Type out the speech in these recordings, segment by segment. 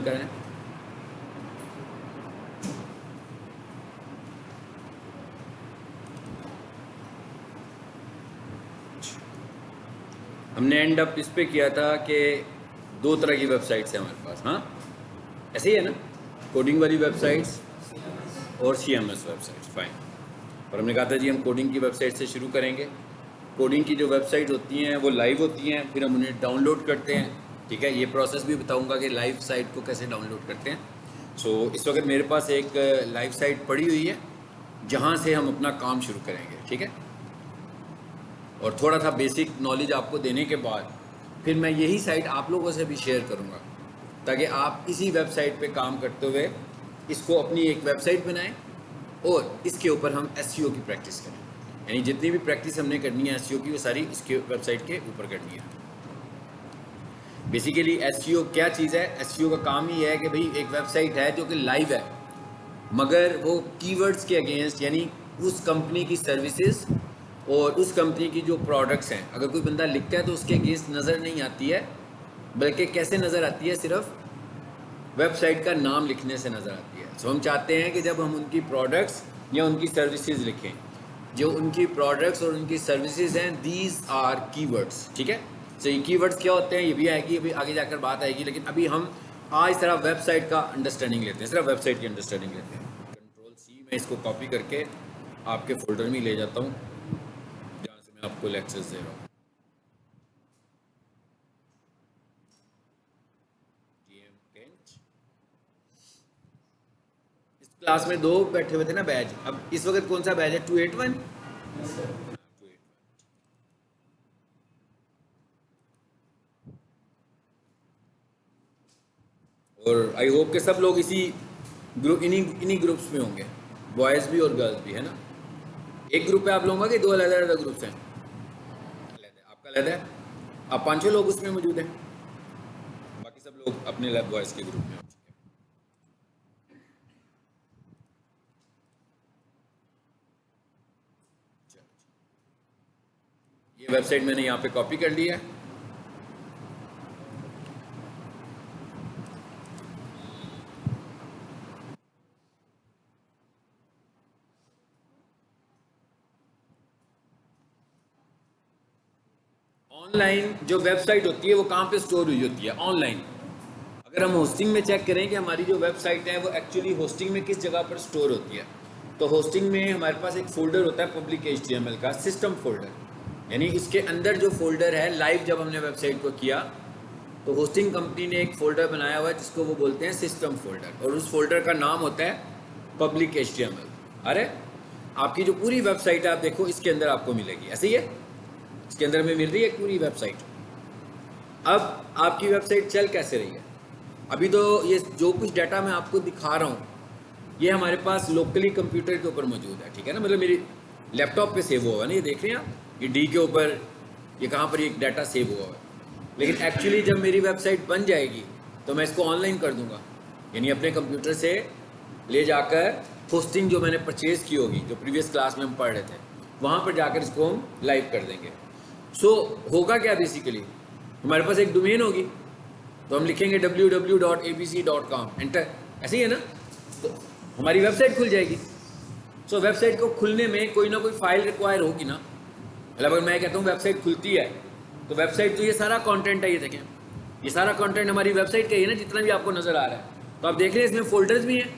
करें। हमने and up इस पे किया था कि दो तरह की वेबसाइट्स हैं हमारे पास। हाँ, ऐसे ही है ना, कोडिंग वाली वेबसाइट्स और CMS वेबसाइट्स। फाइन। और हमने कहा था जी हम कोडिंग की वेबसाइट से शुरू करेंगे। कोडिंग की जो वेबसाइट होती हैं वो लाइव होती हैं, फिर हम उन्हें डाउनलोड करते हैं। ठीक है, ये प्रोसेस भी बताऊंगा कि लाइव साइट को कैसे डाउनलोड करते हैं। सो इस वक्त मेरे पास एक लाइव साइट पड़ी हुई है जहाँ से हम अपना काम शुरू करेंगे। ठीक है, और थोड़ा सा बेसिक नॉलेज आपको देने के बाद फिर मैं यही साइट आप लोगों से भी शेयर करूँगा ताकि आप इसी वेबसाइट पे काम करते हुए इसको अपनी एक वेबसाइट बनाएं और इसके ऊपर हम SEO की प्रैक्टिस करें। यानी जितनी भी प्रैक्टिस हमने करनी है SEO की वो सारी इसके वेबसाइट के ऊपर करनी है। बेसिकली SEO क्या चीज़ है? SEO का काम ही है कि भाई एक वेबसाइट है जो कि लाइव है मगर वो कीवर्ड्स के अगेंस्ट, यानी उस कंपनी की सर्विसेज और उस कंपनी की जो प्रोडक्ट्स हैं, अगर कोई बंदा लिखता है तो उसके अगेंस्ट नज़र नहीं आती है, बल्कि कैसे नज़र आती है? सिर्फ वेबसाइट का नाम लिखने से नज़र आती है। सो हम चाहते हैं कि जब हम उनकी प्रोडक्ट्स या उनकी सर्विसेज लिखें, जो उनकी प्रोडक्ट्स और उनकी सर्विसेज हैं, दीज आर कीवर्ड्स। ठीक है, सो ये कीवर्ड्स क्या होते हैं ये भी आएगी, अभी आगे जाकर बात आएगी, लेकिन अभी हम आज सिर्फ वेबसाइट का अंडरस्टैंडिंग लेते हैं, सिर्फ वेबसाइट की अंडरस्टैंडिंग लेते हैं। Ctrl+C मैं इसको कॉपी करके आपके फोल्डर में ले जाता हूँ जहाँ से मैं आपको लेक्चर्स दे रहा हूँ। इस क्लास में दो बैठे हुए थे ना बैच, अब इस वक्त कौन सा बैच है? 281। और आई होप कि सब लोग इसी ग्रुप इन्हीं ग्रुप्स में होंगे, बॉयज़ भी और गर्ल्स भी, है ना? एक ग्रुप है आप लोगों का कि दो अलग अलग ग्रुप्स हैं? आपका अलग है, आप 5-6 लोग उसमें मौजूद हैं, बाकी सब लोग अपने बॉयज़ के ग्रुप में हो चुके हैं। ये वेबसाइट मैंने यहाँ पे कॉपी कर ली है। ऑनलाइन जो वेबसाइट होती है वो कहाँ पे स्टोर हुई होती है? ऑनलाइन। अगर हम होस्टिंग में चेक करें कि हमारी जो वेबसाइट है वो एक्चुअली होस्टिंग में किस जगह पर स्टोर होती है, तो होस्टिंग में हमारे पास एक फोल्डर होता है पब्लिक HTML का सिस्टम फोल्डर, यानी इसके अंदर जो फोल्डर है, लाइव जब हमने वेबसाइट को किया तो होस्टिंग कंपनी ने एक फ़ोल्डर बनाया हुआ है जिसको वो बोलते हैं सिस्टम फोल्डर, और उस फोल्डर का नाम होता है पब्लिक HTML। अरे आपकी जो पूरी वेबसाइट है आप देखो इसके अंदर आपको मिलेगी, ऐसे ही है, इसके अंदर में मिल रही है पूरी वेबसाइट। अब आपकी वेबसाइट चल कैसे रही है? अभी तो ये जो कुछ डाटा मैं आपको दिखा रहा हूँ ये हमारे पास लोकली कंप्यूटर के ऊपर मौजूद है। ठीक है ना, मतलब मेरी लैपटॉप पे सेव हुआ है ना, ये देख रहे हैं आप, ये D के ऊपर ये कहाँ पर ये डाटा सेव हुआ है। लेकिन एक्चुअली जब मेरी वेबसाइट बन जाएगी तो मैं इसको ऑनलाइन कर दूंगा, यानी अपने कंप्यूटर से ले जाकर होस्टिंग जो मैंने परचेज़ की होगी, जो प्रीवियस क्लास में हम पढ़ रहे थे, वहाँ पर जाकर इसको हम लाइव कर देंगे। सो होगा क्या? बेसिकली हमारे पास एक डोमेन होगी तो हम लिखेंगे www.abc.com, एंटर, ऐसे ही है ना, तो हमारी वेबसाइट खुल जाएगी। सो वेबसाइट को खुलने में कोई ना कोई फाइल रिक्वायर होगी ना, मतलब अगर मैं कहता हूँ वेबसाइट खुलती है तो वेबसाइट तो ये सारा कंटेंट है, ये देखें ये सारा कंटेंट हमारी वेबसाइट का ही है ना, जितना भी आपको नज़र आ रहा है। तो आप देख रहे हैं इसमें फोल्डर्स भी हैं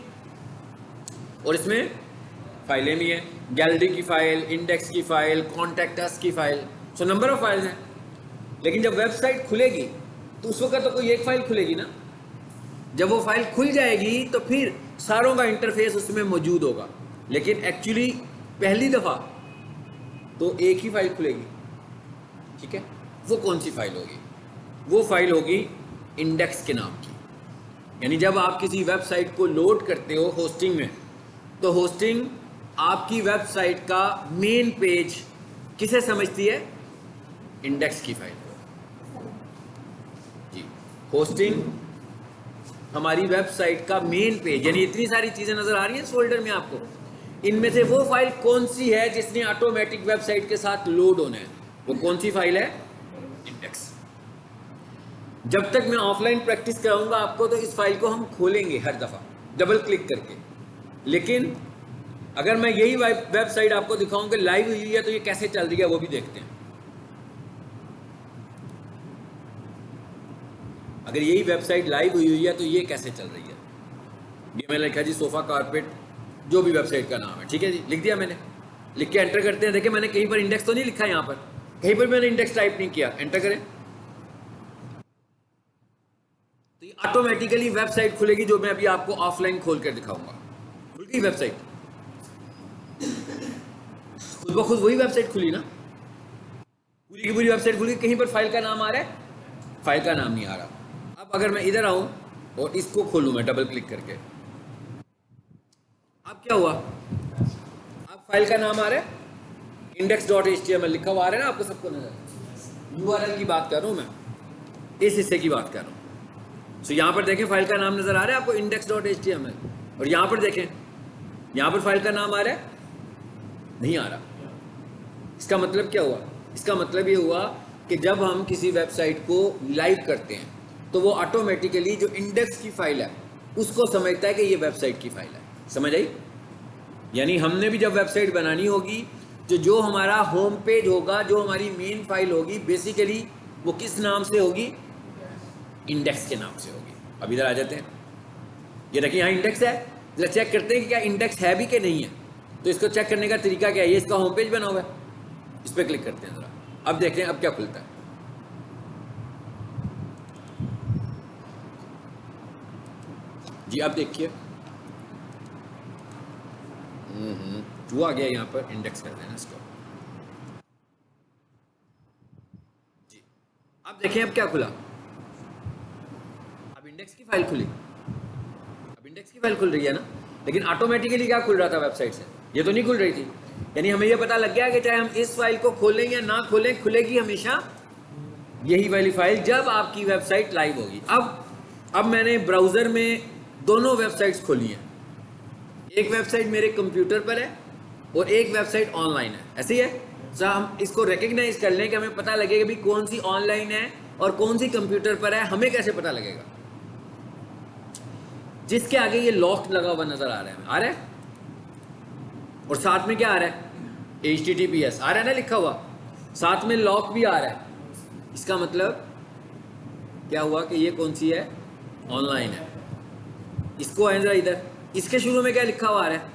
और इसमें फाइलें भी हैं, गैलरी की फ़ाइल, इंडेक्स की फ़ाइल, कॉन्टैक्ट अस की file, so number of files हैं। लेकिन जब वेबसाइट खुलेगी तो उस वक्त तो कोई एक फ़ाइल खुलेगी ना, जब वो फाइल खुल जाएगी तो फिर सारों का इंटरफेस उसमें मौजूद होगा, लेकिन एक्चुअली पहली दफ़ा तो एक ही फाइल खुलेगी। ठीक है, वो कौन सी फाइल होगी? वो फाइल होगी इंडेक्स के नाम की। यानी जब आप किसी वेबसाइट को लोड करते हो होस्टिंग में, तो होस्टिंग आपकी वेबसाइट का मेन पेज किसे समझती है? इंडेक्स की फाइल जी। होस्टिंग हमारी वेबसाइट का मेन पेज, यानी इतनी सारी चीज़ें नज़र आ रही हैं इस फोल्डर में आपको, इनमें से वो फाइल कौन सी है जिसने ऑटोमेटिक वेबसाइट के साथ लोड होना है? वो कौन सी फाइल है? इंडेक्स। जब तक मैं ऑफलाइन प्रैक्टिस कराऊंगा आपको तो इस फाइल को हम खोलेंगे हर दफ़ा डबल क्लिक करके। लेकिन अगर मैं यही वेबसाइट आपको दिखाऊं कि लाइव हुई है तो ये कैसे चल रही है वो भी देखते हैं। अगर यही वेबसाइट लाइव हुई है तो ये कैसे चल रही है। ये मैंने लिखा जी सोफ़ा कारपेट, जो भी वेबसाइट का नाम है, ठीक है जी, लिख दिया मैंने। लिख के एंटर करते हैं। देखिए मैंने कहीं पर इंडेक्स तो नहीं लिखा, यहाँ पर कहीं पर मैंने इंडेक्स टाइप नहीं किया। एंटर करें तो ये ऑटोमेटिकली वेबसाइट खुलेगी जो मैं अभी आपको ऑफलाइन खोल कर दिखाऊंगा। खुल गई वेबसाइट, खुद ब खुद वही वेबसाइट खुली ना, पूरी की पूरी वेबसाइट खुल गई। कहीं पर फाइल का नाम आ रहा है, फाइल का नाम नहीं आ रहा। अब अगर मैं इधर आऊं और इसको खोलूं मैं डबल क्लिक करके, अब क्या हुआ, अब फाइल का नाम आ रहा है index.html लिखा हुआ आ रहा है ना आपको सबको नजर। URL की बात कर रहा हूं मैं, इस हिस्से की बात कर रहा हूं। सो यहां पर देखें फाइल का नाम नजर आ रहा है आपको index.html, और यहां पर देखें यहां पर फाइल का नाम आ रहा है, नहीं आ रहा। इसका मतलब क्या हुआ, इसका मतलब ये हुआ कि जब हम किसी वेबसाइट को लाइव करते हैं तो वो ऑटोमेटिकली जो इंडेक्स की फाइल है उसको समझता है कि ये वेबसाइट की फाइल है। समझ आई? यानी हमने भी जब वेबसाइट बनानी होगी तो जो हमारा होम पेज होगा, जो हमारी मेन फाइल होगी, बेसिकली वो किस नाम से होगी, इंडेक्स के नाम से होगी। अब इधर आ जाते हैं, ये देखिए यहाँ इंडेक्स है। जरा चेक करते हैं कि क्या इंडेक्स है भी कि नहीं है। तो इसको चेक करने का तरीका क्या है, ये इसका होम पेज बना हुआ है, इस पर क्लिक करते हैं जरा। अब देखते हैं अब क्या खुलता है। जी अब देखिए जो आ गया यहाँ पर, इंडेक्स करते हैं इसको। जी अब देखें अब क्या खुला, अब इंडेक्स की फाइल खुली, अब इंडेक्स की फाइल खुल रही है ना। लेकिन ऑटोमेटिकली क्या खुल रहा था वेबसाइट से, ये तो नहीं खुल रही थी। यानी हमें ये पता लग गया कि चाहे हम इस फाइल को खोलें या ना खोलें, खुलेगी हमेशा यही वाली फाइल जब आपकी वेबसाइट लाइव होगी। अब मैंने ब्राउज़र में दोनों वेबसाइट्स खोली हैं, एक वेबसाइट मेरे कंप्यूटर पर है और एक वेबसाइट ऑनलाइन है। ऐसे ही है, तो हम इसको रिकग्नाइज कर लें कि हमें पता लगेगा भी कौन सी ऑनलाइन है और कौन सी कंप्यूटर पर है। हमें कैसे पता लगेगा, जिसके आगे ये लॉक लगा हुआ नजर आ रहा है, आ रहा है, और साथ में क्या आ रहा है, HTTPS आ रहा है ना लिखा हुआ, साथ में लॉक भी आ रहा है। इसका मतलब क्या हुआ कि ये कौन सी है, ऑनलाइन है। इसको आए जरा इधर, इसके शुरू में क्या लिखा हुआ आ रहा है,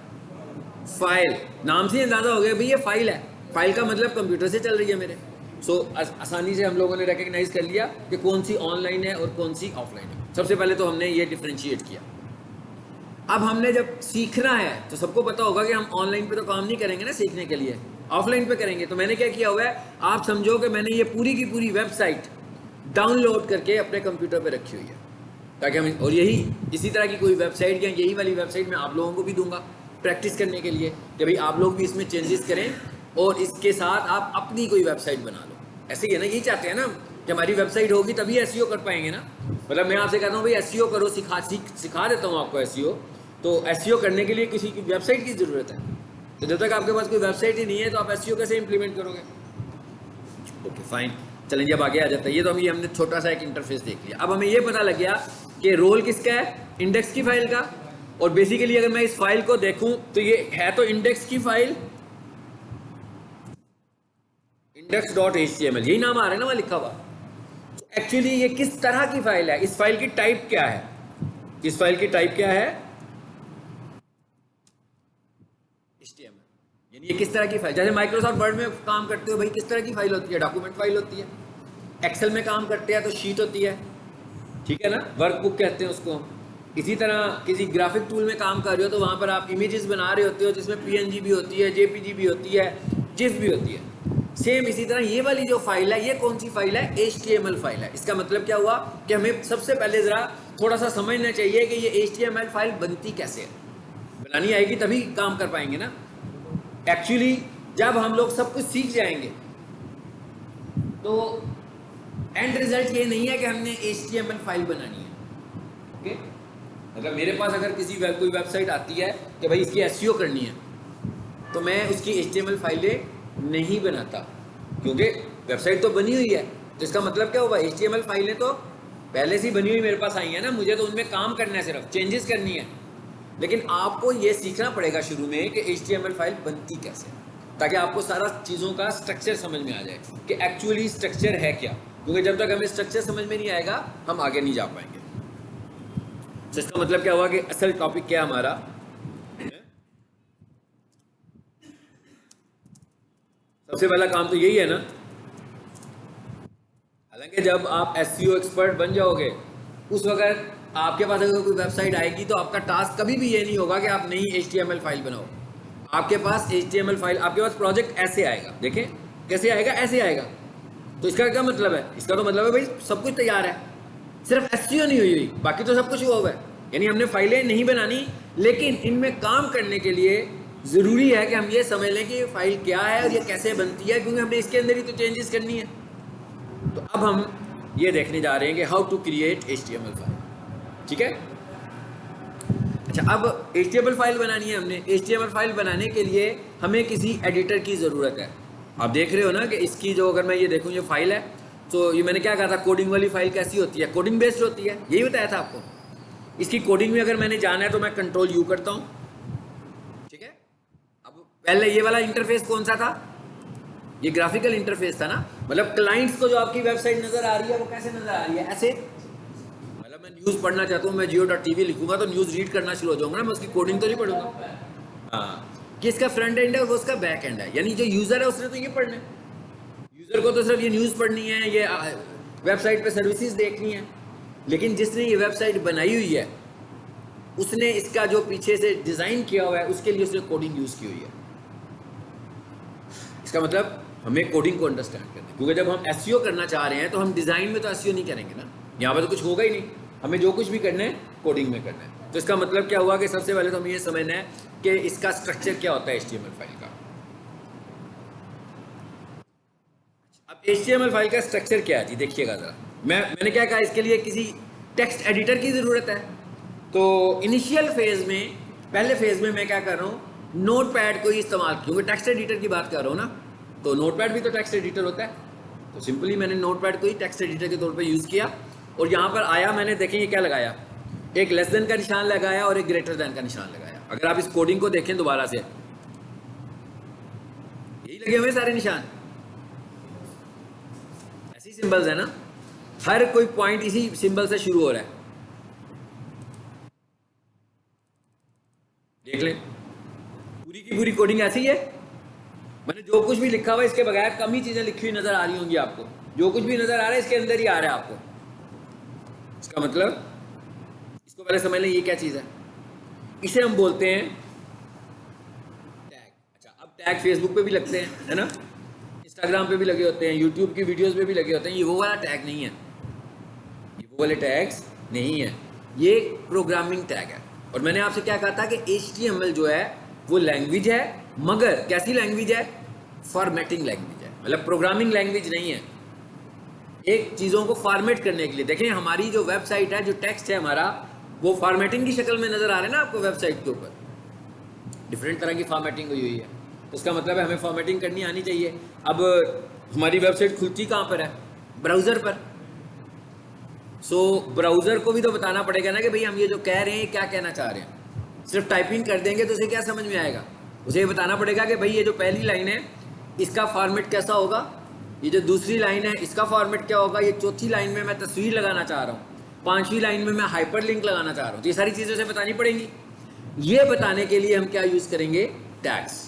फाइल। नाम से अंदाजा हो गया भाई ये फाइल है, फाइल का मतलब कंप्यूटर से चल रही है मेरे। सो आसानी से हम लोगों ने रिकग्नाइज कर लिया कि कौन सी ऑनलाइन है और कौन सी ऑफलाइन है। सबसे पहले तो हमने ये डिफ्रेंशिएट किया। अब हमने जब सीखना है तो सबको पता होगा कि हम ऑनलाइन पे तो काम नहीं करेंगे ना सीखने के लिए, ऑफलाइन पे करेंगे। तो मैंने क्या किया हुआ है, आप समझो कि मैंने ये पूरी की पूरी वेबसाइट डाउनलोड करके अपने कंप्यूटर पे रखी हुई है, ताकि हम, और यही इसी तरह की कोई वेबसाइट या यही वाली वेबसाइट मैं आप लोगों को भी दूंगा प्रैक्टिस करने के लिए कि भाई आप लोग भी इसमें चेंजेस करें और इसके साथ आप अपनी कोई वेबसाइट बना लो। ऐसे ही है ना, यही चाहते हैं ना कि हमारी वेबसाइट होगी तभी एसईओ कर पाएंगे ना। मतलब मैं आपसे कहता हूँ भाई एसईओ करो, सिखा देता हूँ आपको एसईओ। तो एसईओ करने के लिए किसी की वेबसाइट की ज़रूरत है। तो जब तक आपके पास कोई वेबसाइट ही नहीं है तो आप एसईओ कैसे इंप्लीमेंट करोगे। ओके फाइन, चलें जब आगे आ जाता है। ये तो हमने छोटा सा एक इंटरफेस देख लिया। अब हमें ये पता लग गया कि रोल किसका है, इंडेक्स की फाइल का। और बेसिकली अगर मैं इस फाइल को देखूं तो ये है तो इंडेक्स की फाइल, index.html यही नाम आ रहा है ना वहां लिखा हुआ। तो एक्चुअली ये किस तरह की फाइल है, इस फाइल की टाइप क्या है, इस फाइल की टाइप क्या है, HTML। यानी ये किस तरह की फाइल, जैसे माइक्रोसॉफ्ट वर्ड में काम करते हो भाई किस तरह की फाइल होती है, डॉक्यूमेंट फाइल होती है। एक्सेल में काम करते हैं तो शीट होती है, ठीक है ना, वर्कबुक कहते हैं उसको। इसी तरह किसी ग्राफिक टूल में काम कर रहे हो तो वहाँ पर आप इमेजेस बना रहे होते हो जिसमें PNG भी होती है, JPG भी होती है, GIF भी होती है। सेम इसी तरह ये वाली जो फाइल है, ये कौन सी फाइल है, HTML फाइल है। इसका मतलब क्या हुआ कि हमें सबसे पहले ज़रा थोड़ा सा समझना चाहिए कि ये HTML फाइल बनती कैसे है। बनानी आएगी तभी काम कर पाएंगे ना। एक्चुअली जब हम लोग सब कुछ सीख जाएंगे तो एंड रिजल्ट ये नहीं है कि हमने HTML फाइल बनानी है। ओके, मतलब मेरे पास अगर कोई वेबसाइट आती है कि भाई इसकी एसईओ करनी है तो मैं उसकी HTML फाइलें नहीं बनाता, क्योंकि वेबसाइट तो बनी हुई है। तो इसका मतलब क्या होगा, HTML फाइलें तो पहले से बनी हुई मेरे पास आई है ना, मुझे तो उनमें काम करना है, सिर्फ चेंजेस करनी है। लेकिन आपको ये सीखना पड़ेगा शुरू में कि HTML फाइल बनती कैसे, ताकि आपको सारा चीज़ों का स्ट्रक्चर समझ में आ जाए कि एक्चुअली स्ट्रक्चर है क्या, क्योंकि जब तक हमें स्ट्रक्चर समझ में नहीं आएगा हम आगे नहीं जा पाएंगे। तो इसका मतलब क्या हुआ कि असल टॉपिक क्या हमारा, सबसे पहला काम तो यही है ना। हालांकि जब आप SEO एक्सपर्ट बन जाओगे उस वक्त आपके पास अगर कोई वेबसाइट आएगी तो आपका टास्क कभी भी ये नहीं होगा कि आप नई HTML फाइल बनाओ। आपके पास HTML फाइल, आपके पास प्रोजेक्ट ऐसे आएगा, देखें कैसे आएगा, ऐसे आएगा। तो इसका क्या मतलब है? इसका तो मतलब है भाई सब कुछ तैयार है, सिर्फ SEO नहीं हुई, बाकी तो सब कुछ हुआ हुआ है। यानी हमने फाइलें नहीं बनानी, लेकिन इनमें काम करने के लिए ज़रूरी है कि हम ये समझ लें कि ये फाइल क्या है और ये कैसे बनती है, क्योंकि हमने इसके अंदर ही तो चेंजेस करनी है। तो अब हम ये देखने जा रहे हैं कि how to create HTML file, ठीक है। अच्छा, अब HTML फाइल बनानी है हमने। HTML फाइल बनाने के लिए हमें किसी एडिटर की ज़रूरत है। आप देख रहे हो ना कि इसकी जो, अगर मैं ये देखूँ ये फाइल है, तो ये मैंने क्या कहा था, कोडिंग वाली फाइल कैसी होती है, कोडिंग बेस्ड होती है, यही बताया था आपको। इसकी कोडिंग में अगर मैंने जाना है तो मैं Ctrl U करता हूँ, ठीक है। अब पहले ये वाला इंटरफेस कौन सा था, ये ग्राफिकल इंटरफेस था ना, मतलब क्लाइंट्स को जो आपकी वेबसाइट नजर आ रही है वो कैसे नजर आ रही है, ऐसे। मतलब मैं न्यूज़ पढ़ना चाहता हूँ, मैं Jio.tv लिखूंगा तो न्यूज़ रीड करना शुरू हो जाऊंगा ना, मैं उसकी कोडिंग तो नहीं पढ़ूंगा। हाँ, कि इसका फ्रंट एंड है और वो उसका बैक एंड है, यानी जो यूजर है उसने तो ये पढ़ना है, यूजर को तो सिर्फ ये न्यूज़ पढ़नी है, ये वेबसाइट पे सर्विसेज देखनी है। लेकिन जिसने ये वेबसाइट बनाई हुई है उसने इसका जो पीछे से डिज़ाइन किया हुआ है उसके लिए उसने कोडिंग यूज़ की हुई है। इसका मतलब हमें कोडिंग को अंडरस्टैंड करना है, क्योंकि जब हम SEO करना चाह रहे हैं तो हम डिज़ाइन में तो SEO नहीं करेंगे ना, यहाँ पर तो कुछ होगा ही नहीं। हमें जो कुछ भी करना है कोडिंग में करना है। तो इसका मतलब क्या हुआ कि सबसे पहले तो हमें ये समझना है कि इसका स्ट्रक्चर क्या होता है HTML फाइल का। अब HTML फाइल का स्ट्रक्चर क्या है जी, देखिएगा ज़रा। मैंने क्या कहा, इसके लिए किसी टेक्स्ट एडिटर की ज़रूरत है। तो इनिशियल फेज़ में, पहले फेज़ में मैं क्या कर रहा हूँ, नोटपैड को ही इस्तेमाल, क्योंकि टेक्स्ट एडिटर की बात कर रहा हूँ ना, तो नोटपैड भी तो टेक्स्ट एडिटर होता है। तो सिंपली मैंने नोटपैड को ही टेक्स्ट एडिटर के तौर पे यूज़ किया, और यहाँ पर आया, मैंने देखें ये क्या लगाया, एक लेस देन का निशान लगाया और एक ग्रेटर देन का निशान लगाया। अगर आप इस कोडिंग को देखें दोबारा से, यही लगे हुए सारे निशान, ऐसी सिंबल्स है ना, हर कोई पॉइंट इसी सिंबल से शुरू हो रहा है। देख लें, पूरी की पूरी कोडिंग ऐसी है। मैंने जो कुछ भी लिखा हुआ है इसके बगैर कम ही चीजें लिखी हुई नजर आ रही होंगी आपको, जो कुछ भी नजर आ रहा है इसके अंदर ही आ रहा है आपको। इसका मतलब, इसको पहले समझ लें ये क्या चीज है, इसे हम बोलते हैं टैग। अच्छा, अब टैग फेसबुक पे भी लगते हैं, है ना, इंस्टाग्राम पे भी लगे होते हैं, यूट्यूब की वीडियोस पे भी लगे होते हैं। ये वो वाला टैग नहीं है, ये वो वाले टैग्स नहीं है, ये प्रोग्रामिंग टैग है। और मैंने आपसे क्या कहा था कि HTML जो है वो लैंग्वेज है, मगर कैसी लैंग्वेज है, फॉर्मेटिंग लैंग्वेज है, मतलब प्रोग्रामिंग लैंग्वेज नहीं है। एक चीज़ों को फॉर्मेट करने के लिए, देखें हमारी जो वेबसाइट है, जो टेक्स्ट है हमारा, वो फॉर्मेटिंग की शक्ल में नजर आ रहा है ना आपको वेबसाइट के ऊपर, डिफरेंट तरह की फॉर्मेटिंग हुई हुई है। तो इसका मतलब है हमें फॉर्मेटिंग करनी आनी चाहिए। अब हमारी वेबसाइट खुलती कहाँ पर है, ब्राउज़र पर। सो ब्राउज़र को भी तो बताना पड़ेगा ना कि भाई हम ये जो कह रहे हैं क्या कहना चाह रहे हैं। सिर्फ टाइपिंग कर देंगे तो उसे क्या समझ में आएगा, उसे ये बताना पड़ेगा कि भाई ये जो पहली लाइन है इसका फॉर्मेट कैसा होगा, ये जो दूसरी लाइन है इसका फॉर्मेट क्या होगा, ये चौथी लाइन में मैं तस्वीर लगाना चाह रहा हूँ, पांचवी लाइन में मैं हाइपरलिंक लगाना चाह रहा हूँ। तो ये सारी चीज़ें उसे बतानी पड़ेंगी। ये बताने के लिए हम क्या यूज़ करेंगे, टैग्स।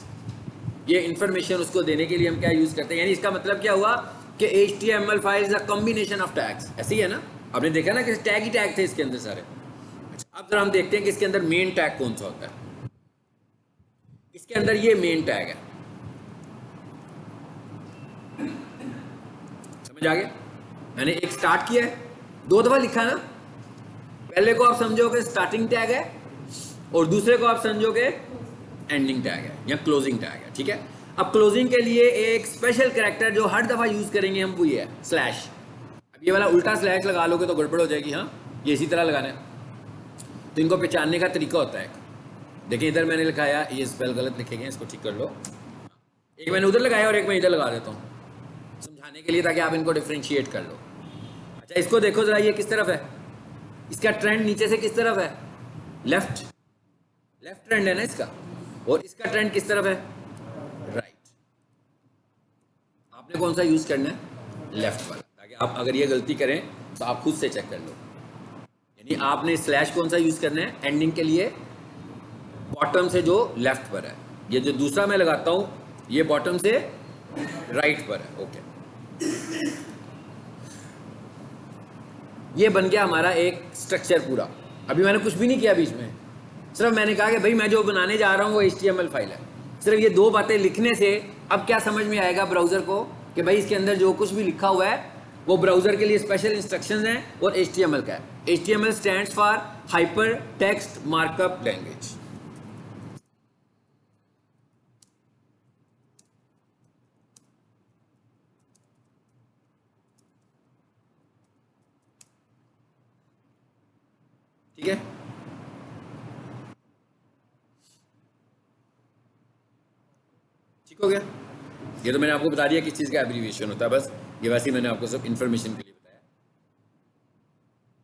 ये इंफॉर्मेशन उसको देने के लिए हम क्या यूज़ करते हैं, यानी इसका मतलब क्या हुआ कि HTML file is a combination of tags. ऐसे ही है ना, आपने देखा ना कि टैग ही टैग थे इसके अंदर सारे। अच्छा, अब जरा हम देखते हैं कि इसके अंदर मेन टैग कौन सा होता है। इसके अंदर ये मेन टैग है, समझ आ गया। मैंने एक स्टार्ट किया है, 2 दफा लिखा ना, पहले को आप समझोगे स्टार्टिंग टैग है और दूसरे को आप समझोगे एंडिंग टैग है या क्लोजिंग टैग है, ठीक है। अब क्लोजिंग के लिए एक स्पेशल कैरेक्टर जो हर दफा यूज करेंगे हम, वो ये है स्लैश। अब ये वाला उल्टा स्लैश लगा लोगे तो गड़बड़ हो जाएगी, हाँ, ये इसी तरह लगाना है। तो इनको पहचानने का तरीका होता है। देखिए इधर मैंने लिखाया, ये स्पेल गलत लिखे गए, इसको ठीक कर लो। एक मैंने उधर लगाया और एक मैं इधर लगा देता हूँ समझाने के लिए, ताकि आप इनको डिफ्रेंशिएट कर लो। अच्छा इसको देखो जरा, ये किस तरफ है, इसका ट्रेंड नीचे से किस तरफ है, लेफ्ट, लेफ्ट ट्रेंड है ना इसका, और इसका ट्रेंड किस तरफ है, राइट। आपने कौन सा यूज करना है, लेफ्ट वाला, ताकि आप अगर ये गलती करें तो आप खुद से चेक कर लो। यानी आपने स्लैश कौन सा यूज करना है एंडिंग के लिए, बॉटम से जो लेफ्ट पर है, ये जो दूसरा मैं लगाता हूं ये बॉटम से राइट पर है। ओके, ये बन गया हमारा एक स्ट्रक्चर पूरा। अभी मैंने कुछ भी नहीं किया बीच में, सिर्फ मैंने कहा कि भाई मैं जो बनाने जा रहा हूं वो HTML फाइल है। सिर्फ ये दो बातें लिखने से अब क्या समझ में आएगा ब्राउजर को कि भाई इसके अंदर जो कुछ भी लिखा हुआ है वो ब्राउजर के लिए स्पेशल इंस्ट्रक्शंस हैं और HTML का है। HTML stands for hyper text markup language. ठीक है, ठीक हो गया। ये तो मैंने आपको बता दिया किस चीज़ का एब्रीविएशन होता है, बस ये वैसे ही मैंने आपको सब इन्फॉर्मेशन के लिए बताया।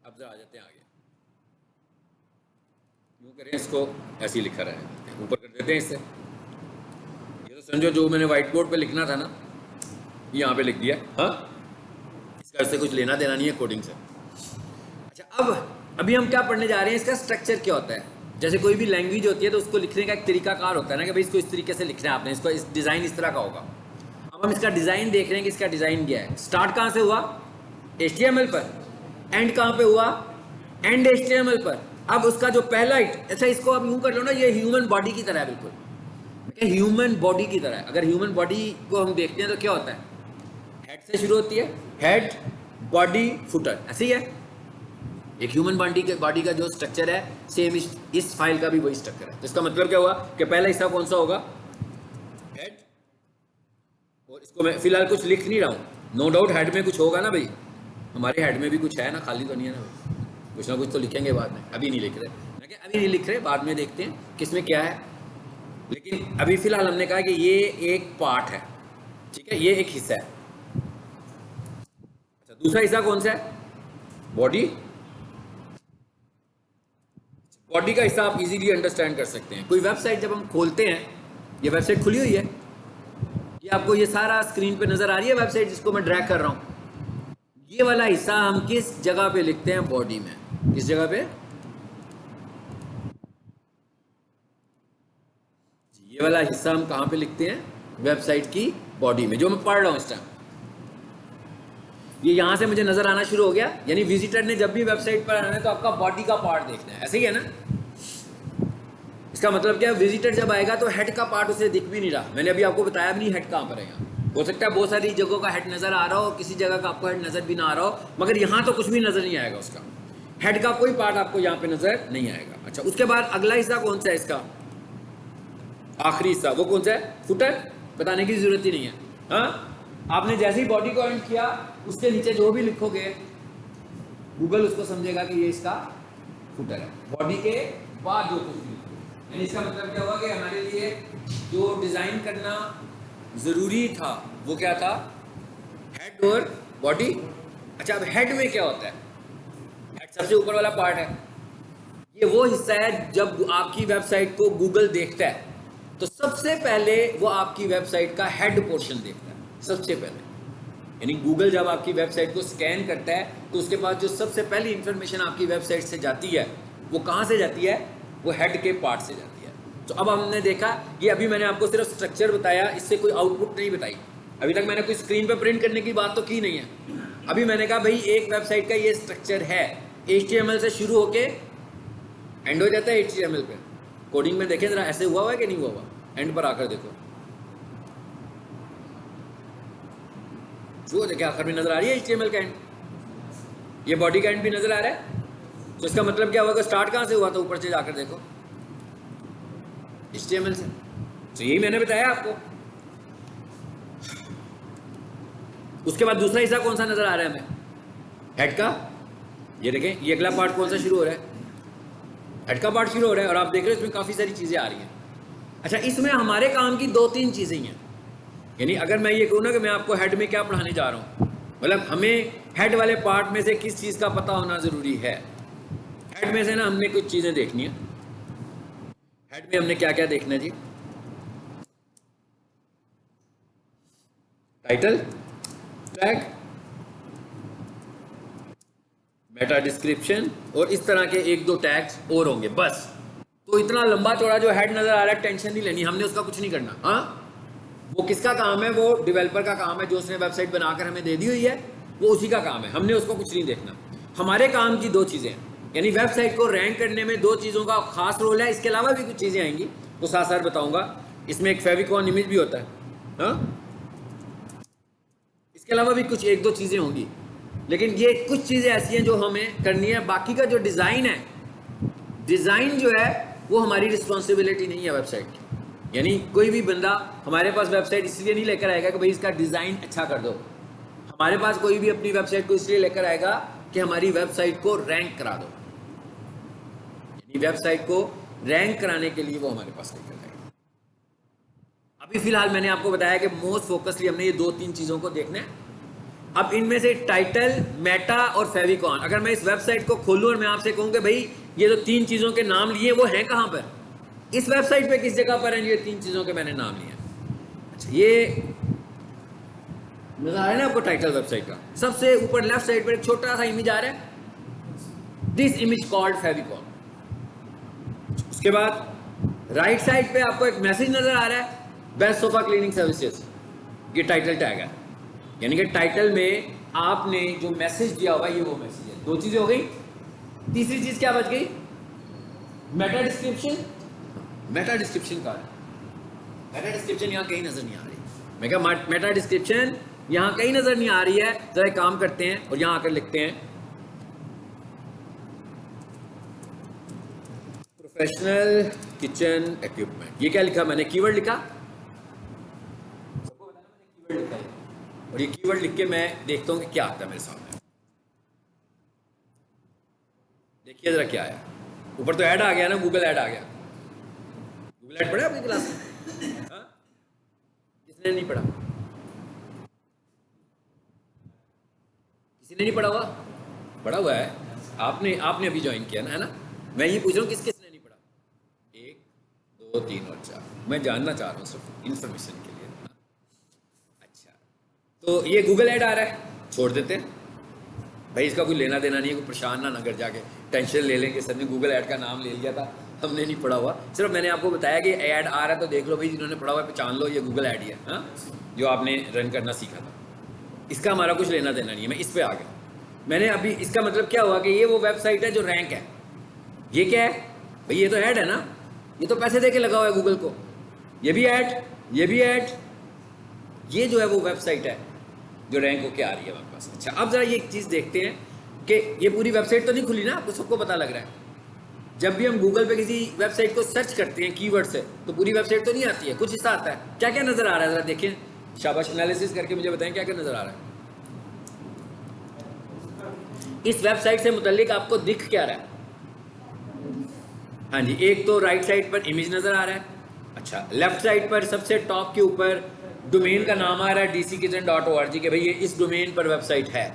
अब जरा आ जाते हैं आगे, यूँ करें इसको, ऐसे ही लिखा रहे, ऊपर कर देते हैं इससे। ये तो समझो जो मैंने व्हाइट बोर्ड पे लिखना था ना, यहाँ पे लिख दिया। हाँ, इसका इससे कुछ लेना देना नहीं है कोडिंग से। अच्छा, अब अभी हम क्या पढ़ने जा रहे हैं, इसका स्ट्रक्चर क्या होता है। जैसे कोई भी लैंग्वेज होती है तो उसको लिखने का एक तरीकाकार होता है ना, कि भाई इसको इस तरीके से लिखना है आपने, इसको इस डिज़ाइन इस तरह का होगा। अब हम इसका डिज़ाइन देख रहे हैं कि इसका डिज़ाइन क्या है। स्टार्ट कहाँ से हुआ, HTML पर, एंड कहाँ पे हुआ, एंड HTML पर। अब उसका जो पहला अच्छा इसको अब यूँ कर लो ना, ये ह्यूमन बॉडी की तरह है, बिल्कुल ह्यूमन बॉडी की तरह है। अगर ह्यूमन बॉडी को हम देखते हैं तो क्या होता है, हेड से शुरू होती है, हेड बॉडी फुटर, ऐसे ही है। एक ह्यूमन बॉडी का जो स्ट्रक्चर है सेम इस फाइल का भी वही स्ट्रक्चर है। तो इसका मतलब क्या हुआ कि पहला हिस्सा कौन सा होगा, हेड, और इसको मैं फिलहाल कुछ लिख नहीं रहा हूँ। नो डाउट हेड में कुछ होगा ना भाई, हमारे हेड में भी कुछ है ना, खाली तो नहीं है ना भाई, कुछ ना कुछ तो लिखेंगे बाद में, अभी नहीं लिख रहे। मैं क्या अभी नहीं लिख रहे, बाद में देखते हैं किसमें क्या है। लेकिन अभी फिलहाल हमने कहा कि ये एक पार्ट है, ठीक है, ये एक हिस्सा है। अच्छा, दूसरा हिस्सा कौन सा है, बॉडी। बॉडी का हिस्सा आप इजीली अंडरस्टैंड कर सकते हैं। कोई वेबसाइट जब हम खोलते हैं, ये वेबसाइट खुली हुई है, ये आपको ये सारा स्क्रीन पे नजर आ रही है वेबसाइट जिसको मैं ड्रैग कर रहा हूं। ये वाला हिस्सा हम किस जगह पे लिखते हैं, बॉडी में। किस जगह पे, ये वाला हिस्सा हम कहां पे लिखते हैं, वेबसाइट की बॉडी में, जो मैं पढ़ रहा हूं इस टाइम। ये यहां से मुझे नजर आना शुरू हो गया, यानी विजिटर ने जब भी वेबसाइट पर आना है तो आपका बॉडी का पार्ट देखना है, ऐसे ही है ना। इसका मतलब क्या है, विजिटर जब आएगा तो हेड का पार्ट उसे दिख भी नहीं रहा। मैंने अभी आपको बताया भी नहीं हेड कहां पर है। यहाँ हो सकता है बहुत सारी जगहों का हेड नजर आ रहा हो, किसी जगह का आपको हेड नजर भी ना आ रहा हो, मगर यहां तो कुछ भी नजर नहीं आएगा, उसका हेड का कोई पार्ट आपको यहाँ पे नजर नहीं आएगा। अच्छा, उसके बाद अगला हिस्सा कौन सा है, इसका आखिरी हिस्सा, वो कौन सा है, फुटर। बताने की जरूरत ही नहीं है। हाँ, आपने जैसे ही बॉडी को एंड किया, उसके नीचे जो भी लिखोगे गूगल उसको समझेगा कि ये इसका फुटर है। बॉडी के बाद जो कुछ भी, यानी इसका मतलब क्या हुआ कि हमारे लिए जो डिजाइन करना जरूरी था वो क्या था, हेड और बॉडी। अच्छा, अब हेड में क्या होता है, हेड सबसे ऊपर वाला पार्ट है। ये वो हिस्सा है जब आपकी वेबसाइट को गूगल देखता है तो सबसे पहले वो आपकी वेबसाइट का हेड पोर्शन देखता है सबसे पहले। यानी गूगल जब आपकी वेबसाइट को स्कैन करता है तो उसके पास जो सबसे पहली इंफॉर्मेशन आपकी वेबसाइट से जाती है वो कहाँ से जाती है, वो हेड के पार्ट से जाती है। तो अब हमने देखा, ये अभी मैंने आपको सिर्फ स्ट्रक्चर बताया, इससे कोई आउटपुट नहीं बताई। अभी तक मैंने कोई स्क्रीन पर प्रिंट करने की बात तो की नहीं है। अभी मैंने कहा भाई एक वेबसाइट का ये स्ट्रक्चर है, HTML से शुरू होके एंड हो जाता है HTML पे। कोडिंग में देखें जरा, ऐसे हुआ है कि नहीं हुआ हुआ, एंड पर आकर देखो, जो देखिए आखिर में नजर आ रही है HTML का एंड, ये बॉडी का एंड भी नजर आ रहा है। तो इसका मतलब क्या होगा, स्टार्ट कहां से हुआ था, ऊपर से जाकर देखो HTML से। तो यही मैंने बताया आपको। उसके बाद दूसरा हिस्सा कौन सा नजर आ रहा है हमें, हेड का। ये देखें, ये अगला पार्ट कौन सा शुरू हो रहा है, हेड का पार्ट शुरू हो रहा है। और आप देख रहे हो इसमें काफी सारी चीजें आ रही हैं। अच्छा, इसमें हमारे काम की 2-3 चीजें ही हैं। यानी अगर मैं ये कहूँ ना कि मैं आपको हेड में क्या पढ़ाने जा रहा हूँ, मतलब हमें हेड वाले पार्ट में से किस चीज़ का पता होना ज़रूरी है? हेड में से ना हमने कुछ चीज़ें देखनी है। हेड में हमने क्या क्या देखना है जी? टाइटल, टैग, मेटा डिस्क्रिप्शन और इस तरह के एक दो टैग्स और होंगे बस। तो इतना लंबा चौड़ा जो हेड नजर आ रहा है टेंशन नहीं लेनी, हमने उसका कुछ नहीं करना। हाँ, वो किसका काम है? वो डेवलपर का काम है, जो उसने वेबसाइट बनाकर हमें दे दी हुई है, वो उसी का काम है, हमने उसको कुछ नहीं देखना। हमारे काम की दो चीज़ें हैं, यानी वेबसाइट को रैंक करने में दो चीज़ों का खास रोल है। इसके अलावा भी कुछ चीज़ें आएंगी तो साथ साथ बताऊंगा। इसमें एक फेविकॉन इमेज भी होता है। हाँ, इसके अलावा भी कुछ एक दो चीज़ें होंगी, लेकिन ये कुछ चीज़ें ऐसी हैं जो हमें करनी है। बाकी का जो डिज़ाइन है, डिज़ाइन जो है वो हमारी रिस्पॉन्सिबिलिटी नहीं है वेबसाइट की। यानी कोई भी बंदा हमारे पास वेबसाइट इसलिए नहीं लेकर आएगा कि भाई इसका डिज़ाइन अच्छा कर दो। हमारे पास कोई भी अपनी वेबसाइट को इसलिए लेकर आएगा कि हमारी वेबसाइट को रैंक करा दो। यानी वेबसाइट को रैंक कराने के लिए वो हमारे पास लेकर आएगा। अभी फिलहाल मैंने आपको बताया कि मोस्ट फोकसली हमने ये दो तीन चीज़ों को देखना है। अब इनमें से टाइटल, मेटा और फेविकॉन, अगर मैं इस वेबसाइट को खोलूं और मैं आपसे कहूं कि भाई ये जो तीन चीज़ों के नाम लिए वो हैं कहाँ पर, इस वेबसाइट पे किस जगह पर हैं ये तीन चीज़ों के मैंने नाम लिए। अच्छा, ये नजर आ रहा है ना आपको टाइटल वेबसाइट का? सबसे ऊपर लेफ्ट साइड पर एक छोटा सा इमेज आ रहा है, दिस इमेज कॉल्ड फेविकॉन। उसके बाद राइट साइड पे आपको एक मैसेज नजर आ रहा है, बेस्ट सोफा क्लीनिंग सर्विसेज। ये टाइटल टैग है, यानी कि टाइटल में आपने जो मैसेज दिया होगा ये वो मैसेज है। दो चीजें हो गई, तीसरी चीज क्या बच गई? Meta description. मेटा डिस्क्रिप्शन का मेटा डिस्क्रिप्शन यहां कहीं नजर नहीं आ रही। मैं क्या, मेटा डिस्क्रिप्शन यहां कहीं नजर नहीं आ रही है। जरा काम करते हैं और यहां आकर लिखते हैं प्रोफेशनल किचन इक्विपमेंट। ये क्या लिखा मैंने? कीवर्ड लिखा। सबको बताना मैंने कीवर्ड लिखा है, और ये कीवर्ड लिख के मैं देखता हूँ कि क्या आता है मेरे सामने। देखिए जरा क्या आया। ऊपर तो ऐड आ गया ना, गूगल ऐड आ गया। गूगल ऐड पढ़ा आपकी क्लास में? हाँ? किसने नहीं पढ़ा? किसी ने नहीं पढ़ा हुआ? पढ़ा हुआ है आपने, आपने अभी ज्वाइन किया ना, है ना? मैं ये पूछ रहा हूँ किस किसने नहीं पढ़ा? 1 2 3 और 4। मैं जानना चाह रहा हूँ सिर्फ इंफॉर्मेशन के लिए। अच्छा, तो ये गूगल ऐड आ रहा है, छोड़ देते हैं भाई, इसका कोई लेना देना नहीं है। कोई परेशान ना घर जाके टेंशन ले लें कि सर ने गूगल ऐड का नाम ले लिया था, हमने नहीं पढ़ा हुआ। सिर्फ मैंने आपको बताया कि ऐड आ रहा है तो देख लो भाई, जिन्होंने पढ़ा हुआ है पहचान लो, ये गूगल ऐड ही है। हाँ, जो आपने रन करना सीखा था, इसका हमारा कुछ लेना देना नहीं है। मैं इस पर आ गया। मैंने अभी, इसका मतलब क्या हुआ कि ये वो वेबसाइट है जो रैंक है। ये क्या है भाई? ये तो ऐड है ना, ये तो पैसे दे के लगा हुआ है गूगल को। ये भी ऐड, ये भी ऐड। ये जो है वो वेबसाइट है जो रैंक होके आ रही है हमारे पास। अच्छा, अब जरा ये एक चीज़ देखते हैं कि ये पूरी वेबसाइट तो नहीं खुली ना, आपको सबको पता लग रहा है। जब भी हम गूगल पे किसी वेबसाइट को सर्च करते हैं कीवर्ड से, तो पूरी वेबसाइट तो नहीं आती है, कुछ हिस्सा आता है। क्या क्या नजर आ रहा है जरा देखें, शाबाश, एनालिसिस करके मुझे बताएं क्या क्या नजर आ रहा है इस वेबसाइट से मुतल्लिक, आपको दिख क्या रहा है? हाँ जी, एक तो राइट साइड पर इमेज नजर आ रहा है। अच्छा, लेफ्ट साइड पर सबसे टॉप के ऊपर डोमेन का नाम आ रहा है dckitchen.org के भाई ये इस डोमेन पर वेबसाइट है।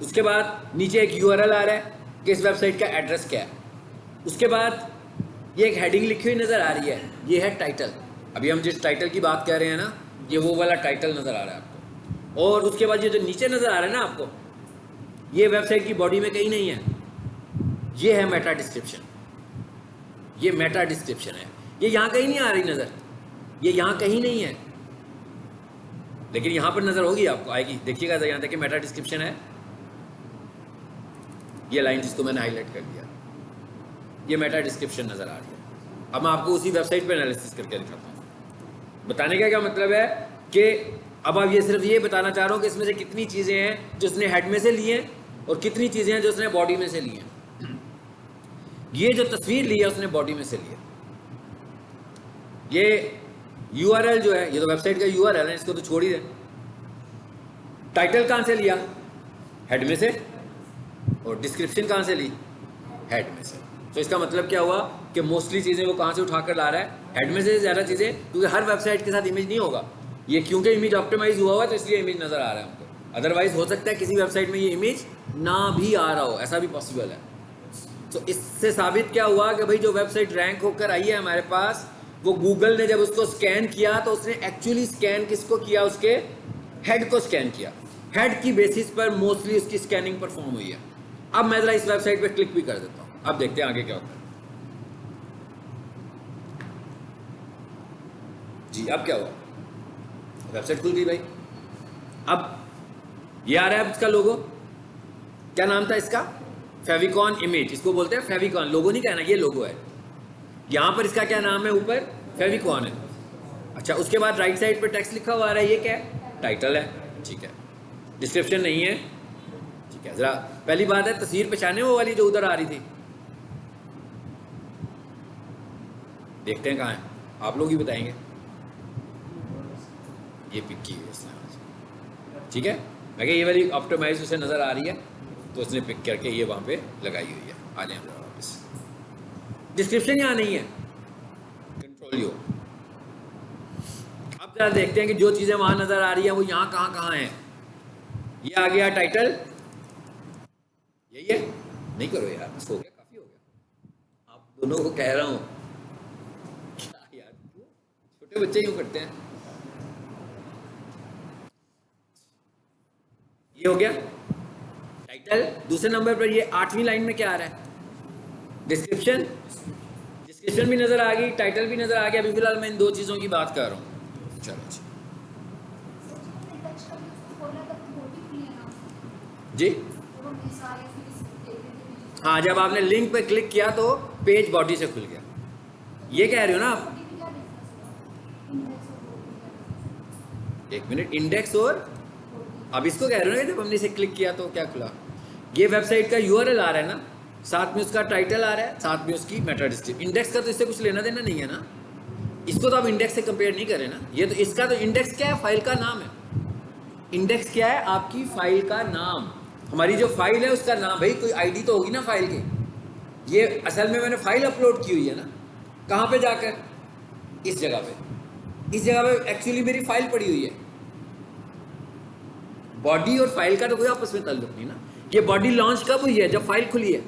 उसके बाद नीचे एक URL आ रहा है कि इस वेबसाइट का एड्रेस क्या है। उसके बाद ये एक हेडिंग लिखी हुई नज़र आ रही है, ये है टाइटल। अभी हम जिस टाइटल की बात कर रहे हैं ना, ये वो वाला टाइटल नज़र आ रहा है आपको। और उसके बाद ये जो नीचे नज़र आ रहा है ना आपको, ये वेबसाइट की बॉडी में कहीं नहीं है, ये है मेटा डिस्क्रिप्शन। ये मेटा डिस्क्रिप्शन है, ये यहाँ कहीं नहीं आ रही नज़र, ये यहाँ कहीं नहीं है, लेकिन यहाँ पर नज़र होगी, आपको आएगी। देखिएगा यहाँ तक कि मेटा डिस्क्रिप्शन है, ये लाइन जिसको मैंने हाईलाइट कर दिया, ये मेटा डिस्क्रिप्शन नज़र आ रही है। अब मैं आपको उसी वेबसाइट पे एनालिसिस करके दिखाता हूँ। बताने का क्या मतलब है कि अब आप ये सिर्फ ये बताना चाह रहा हूँ कि इसमें से कितनी चीज़ें हैं जो उसने हेड में से ली हैं और कितनी चीज़ें हैं जो उसने बॉडी में से ली हैं। ये जो तस्वीर ली है उसने बॉडी में से ली है। ये URL जो है, ये तो वेबसाइट का URL है, इसको तो छोड़ ही दें। टाइटल कहाँ से लिया? हेड में से। और डिस्क्रिप्शन कहाँ से ली? हेड में से। तो इसका मतलब क्या हुआ कि मोस्टली चीज़ें वो कहाँ से उठाकर ला रहा है? हेड में से ज़्यादा चीज़ें, क्योंकि हर वेबसाइट के साथ इमेज नहीं होगा। ये क्योंकि इमेज ऑप्टिमाइज हुआ हुआ है तो इसलिए इमेज नज़र आ रहा है हमको। अदरवाइज हो सकता है किसी वेबसाइट में ये इमेज ना भी आ रहा हो, ऐसा भी पॉसिबल है। तो इससे साबित क्या हुआ कि भाई जो वेबसाइट रैंक होकर आई है हमारे पास, वो गूगल ने जब उसको स्कैन किया तो उसने एक्चुअली स्कैन किसको किया, उसके हेड को स्कैन किया। हेड की बेसिस पर मोस्टली उसकी स्कैनिंग परफॉर्म हुई है। अब मैं जरा इस वेबसाइट पे क्लिक भी कर देता हूँ, अब देखते हैं आगे क्या होता है। जी अब क्या हुआ, वेबसाइट खुल गई भाई। अब ये आ रहा है इसका लोगो, क्या नाम था इसका, फेविकॉन इमेज, इसको बोलते हैं फेविकॉन, लोगो नहीं कहना, ये लोगो है। यहाँ पर इसका क्या नाम है, ऊपर फेविकॉन है। अच्छा, उसके बाद राइट साइड पर टेक्स्ट लिखा हुआ आ रहा है, ये क्या है, टाइटल है, ठीक है। डिस्क्रिप्शन नहीं है, ठीक है। जरा पहली बात है, तस्वीर पहचाने वो वाली जो उधर आ रही थी, देखते हैं कहाँ है, आप लोग ही बताएंगे। ये पिक की है इसने, ठीक है। मैं ये वाली ऑप्टिमाइज उसे नज़र आ रही है, तो उसने पिक करके ये वहाँ पे लगाई हुई है। आ जाए वापस, डिस्क्रिप्शन यहाँ नहीं है, कंट्रोल यू। अब जरा देखते हैं कि जो चीज़ें वहाँ नज़र आ रही है वो यहाँ कहाँ कहाँ हैं। ये आ गया टाइटल, यही है, नहीं करो यार, बस हो गया, काफ़ी हो गया। आप दोनों को कह रहा हूँ, क्या यार छोटे बच्चे यूँ करते हैं। ये हो गया टाइटल। दूसरे नंबर पर ये 8वीं लाइन में क्या आ रहा है, डिस्क्रिप्शन। डिस्क्रिप्शन भी नजर आ गई, टाइटल भी नजर आ गया। अभी फिलहाल मैं इन दो चीजों की बात कर रहा हूँ। चलो जी, हाँ, जब आपने लिंक पे क्लिक किया तो पेज बॉडी से खुल गया। ये कह रहे हो ना आप, एक मिनट, इंडेक्स और अब इसको कह रहे हो ना, जब हमने इसे क्लिक किया तो क्या खुला, ये वेबसाइट का यूआरएल आ रहा है ना, साथ में उसका टाइटल आ रहा है, साथ में उसकी मेटा डिस्क्रिप्शन। इंडेक्स का तो इससे कुछ लेना देना नहीं है ना, इसको तो आप इंडेक्स से कंपेयर नहीं करें ना। ये तो इसका तो इंडेक्स क्या है, फाइल का नाम है। इंडेक्स क्या है, आपकी फाइल का नाम। हमारी जो फाइल है उसका नाम, भाई कोई आईडी तो होगी ना फाइल की। ये असल में मैंने फाइल अपलोड की हुई है ना, कहाँ पे जाकर, इस जगह पे, इस जगह पे एक्चुअली मेरी फाइल पड़ी हुई है। बॉडी और फाइल का तो कोई आपस में ताल्लुक नहीं ना। ये बॉडी लॉन्च कब हुई है, जब फाइल खुली है।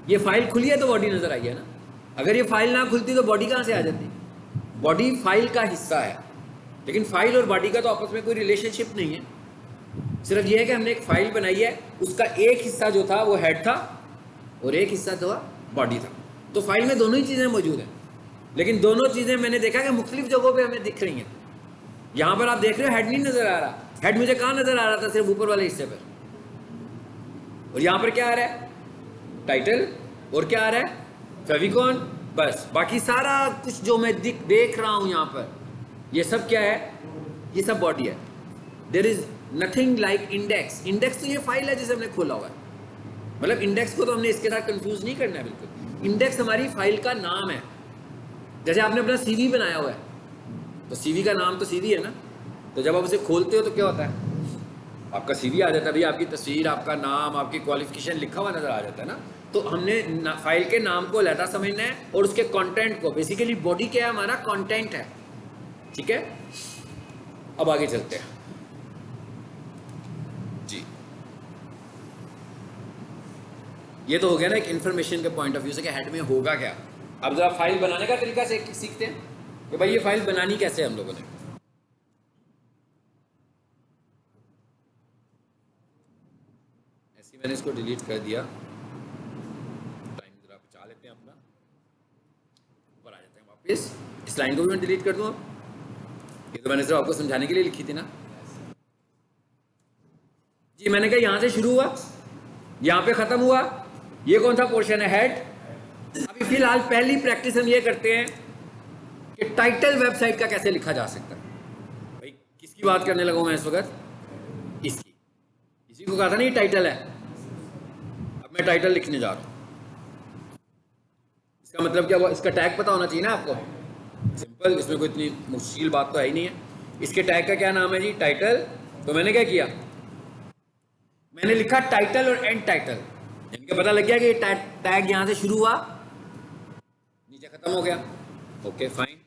ये फाइल खुली है तो बॉडी नजर आई है ना। अगर ये फाइल ना खुलती तो बॉडी कहाँ से आ जाती। बॉडी फाइल का हिस्सा है, लेकिन फाइल और बॉडी का तो आपस में कोई रिलेशनशिप नहीं है। सिर्फ ये है कि हमने एक फाइल बनाई है, उसका एक हिस्सा जो था वो हेड था और एक हिस्सा जो बॉडी था। तो फाइल में दोनों ही चीज़ें मौजूद हैं, लेकिन दोनों चीज़ें मैंने देखा कि मुख्तलिफ जगहों पे हमें दिख रही हैं। यहाँ पर आप देख रहे हो हेड नहीं नज़र आ रहा, हेड मुझे कहाँ नज़र आ रहा था, सिर्फ ऊपर वाले हिस्से पर। और यहाँ पर क्या आ रहा है, टाइटल, और क्या आ रहा है, फेविकॉन, बस। बाकी सारा कुछ जो मैं देख रहा हूँ यहाँ पर, ये सब क्या है, ये सब बॉडी है। There is nothing like index. Index तो ये फाइल है जिसे हमने खोला हुआ है, मतलब इंडेक्स को तो हमने इसके साथ कंफ्यूज नहीं करना है बिल्कुल। इंडेक्स हमारी फाइल का नाम है। जैसे आपने अपना सीवी बनाया हुआ है, तो सीवी का नाम तो सीवी है ना। तो जब आप उसे खोलते हो तो क्या होता है, आपका सीवी आ जाता है, भाई आपकी तस्वीर, आपका नाम, आपकी क्वालिफिकेशन लिखा हुआ नजर आ जाता है ना। तो हमने फाइल के नाम को अलहदा समझना है और उसके कंटेंट को। बेसिकली बॉडी क्या है, हमारा कंटेंट है, ठीक है। अब आगे चलते हैं जी। ये तो हो गया ना एक इन्फॉर्मेशन के पॉइंट ऑफ व्यू से कि हेड में होगा क्या। अब जरा फाइल बनाने का तरीका से सीखते हैं कि भाई ये फाइल बनानी कैसे हम लोगों ने। ऐसे मैंने इसको डिलीट कर दिया, टाइम जरा बचा लेते हैं अपना, ऊपर आ जाते हैं वापस। इस लाइन को भी मैं डिलीट कर दूँ। ये तो मैंने सिर्फ आपको समझाने के लिए लिखी थी ना जी। मैंने कहा यहाँ से शुरू हुआ, यहाँ पे ख़त्म हुआ। ये कौन सा पोर्शन है, हेड। अभी फिलहाल पहली प्रैक्टिस हम ये करते हैं कि टाइटल वेबसाइट का कैसे लिखा जा सकता है। भाई किसकी बात करने लगा मैं इस वक्त, इसकी। इसी को कहा था ना ये टाइटल है। अब मैं टाइटल लिखने जा रहा हूँ। इसका मतलब क्या हुआ, इसका टैग पता होना चाहिए ना आपको। सिंपल, इसमें कोई इतनी मुश्किल बात तो है ही नहीं है। इसके टैग का क्या नाम है जी, टाइटल। तो मैंने क्या किया, मैंने लिखा टाइटल और एंड टाइटल। इनका पता लग गया कि टैग यहां से शुरू हुआ, नीचे खत्म हो गया। Okay fine.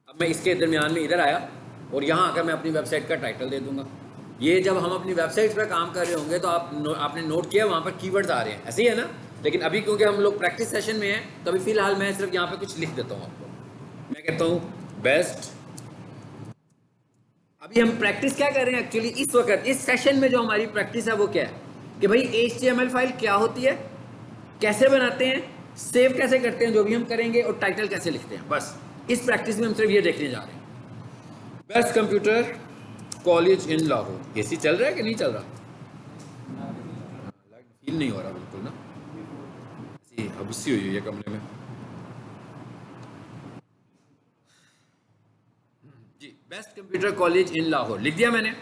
अब मैं इसके दरमियान में इधर आया और यहां आकर मैं अपनी वेबसाइट का टाइटल दे दूंगा। ये जब हम अपनी वेबसाइट पर काम कर रहे होंगे तो आपने नोट किया वहाँ पर कीवर्ड्स आ रहे हैं, ऐसे ही है ना। लेकिन अभी क्योंकि हम लोग प्रैक्टिस सेशन में हैं तो अभी फ़िलहाल मैं सिर्फ यहाँ पे कुछ लिख देता हूँ आपको। मैं कहता हूँ बेस्ट। अभी हम प्रैक्टिस क्या कर रहे हैं एक्चुअली इस वक्त, इस सेशन में जो हमारी प्रैक्टिस है वो क्या है कि भाई HTML फाइल क्या होती है, कैसे बनाते हैं, सेव कैसे करते हैं जो भी हम करेंगे, और टाइटल कैसे लिखते हैं। बस इस प्रैक्टिस में हम सिर्फ ये देखने जा रहे हैं। Best computer college in Lahore. AC चल रहा है कि नहीं चल रहा? फील नहीं हो रहा बिल्कुल ना, ऐसी हबसी हुई है कमरे में जी। Best computer college in Lahore लिख दिया मैंने।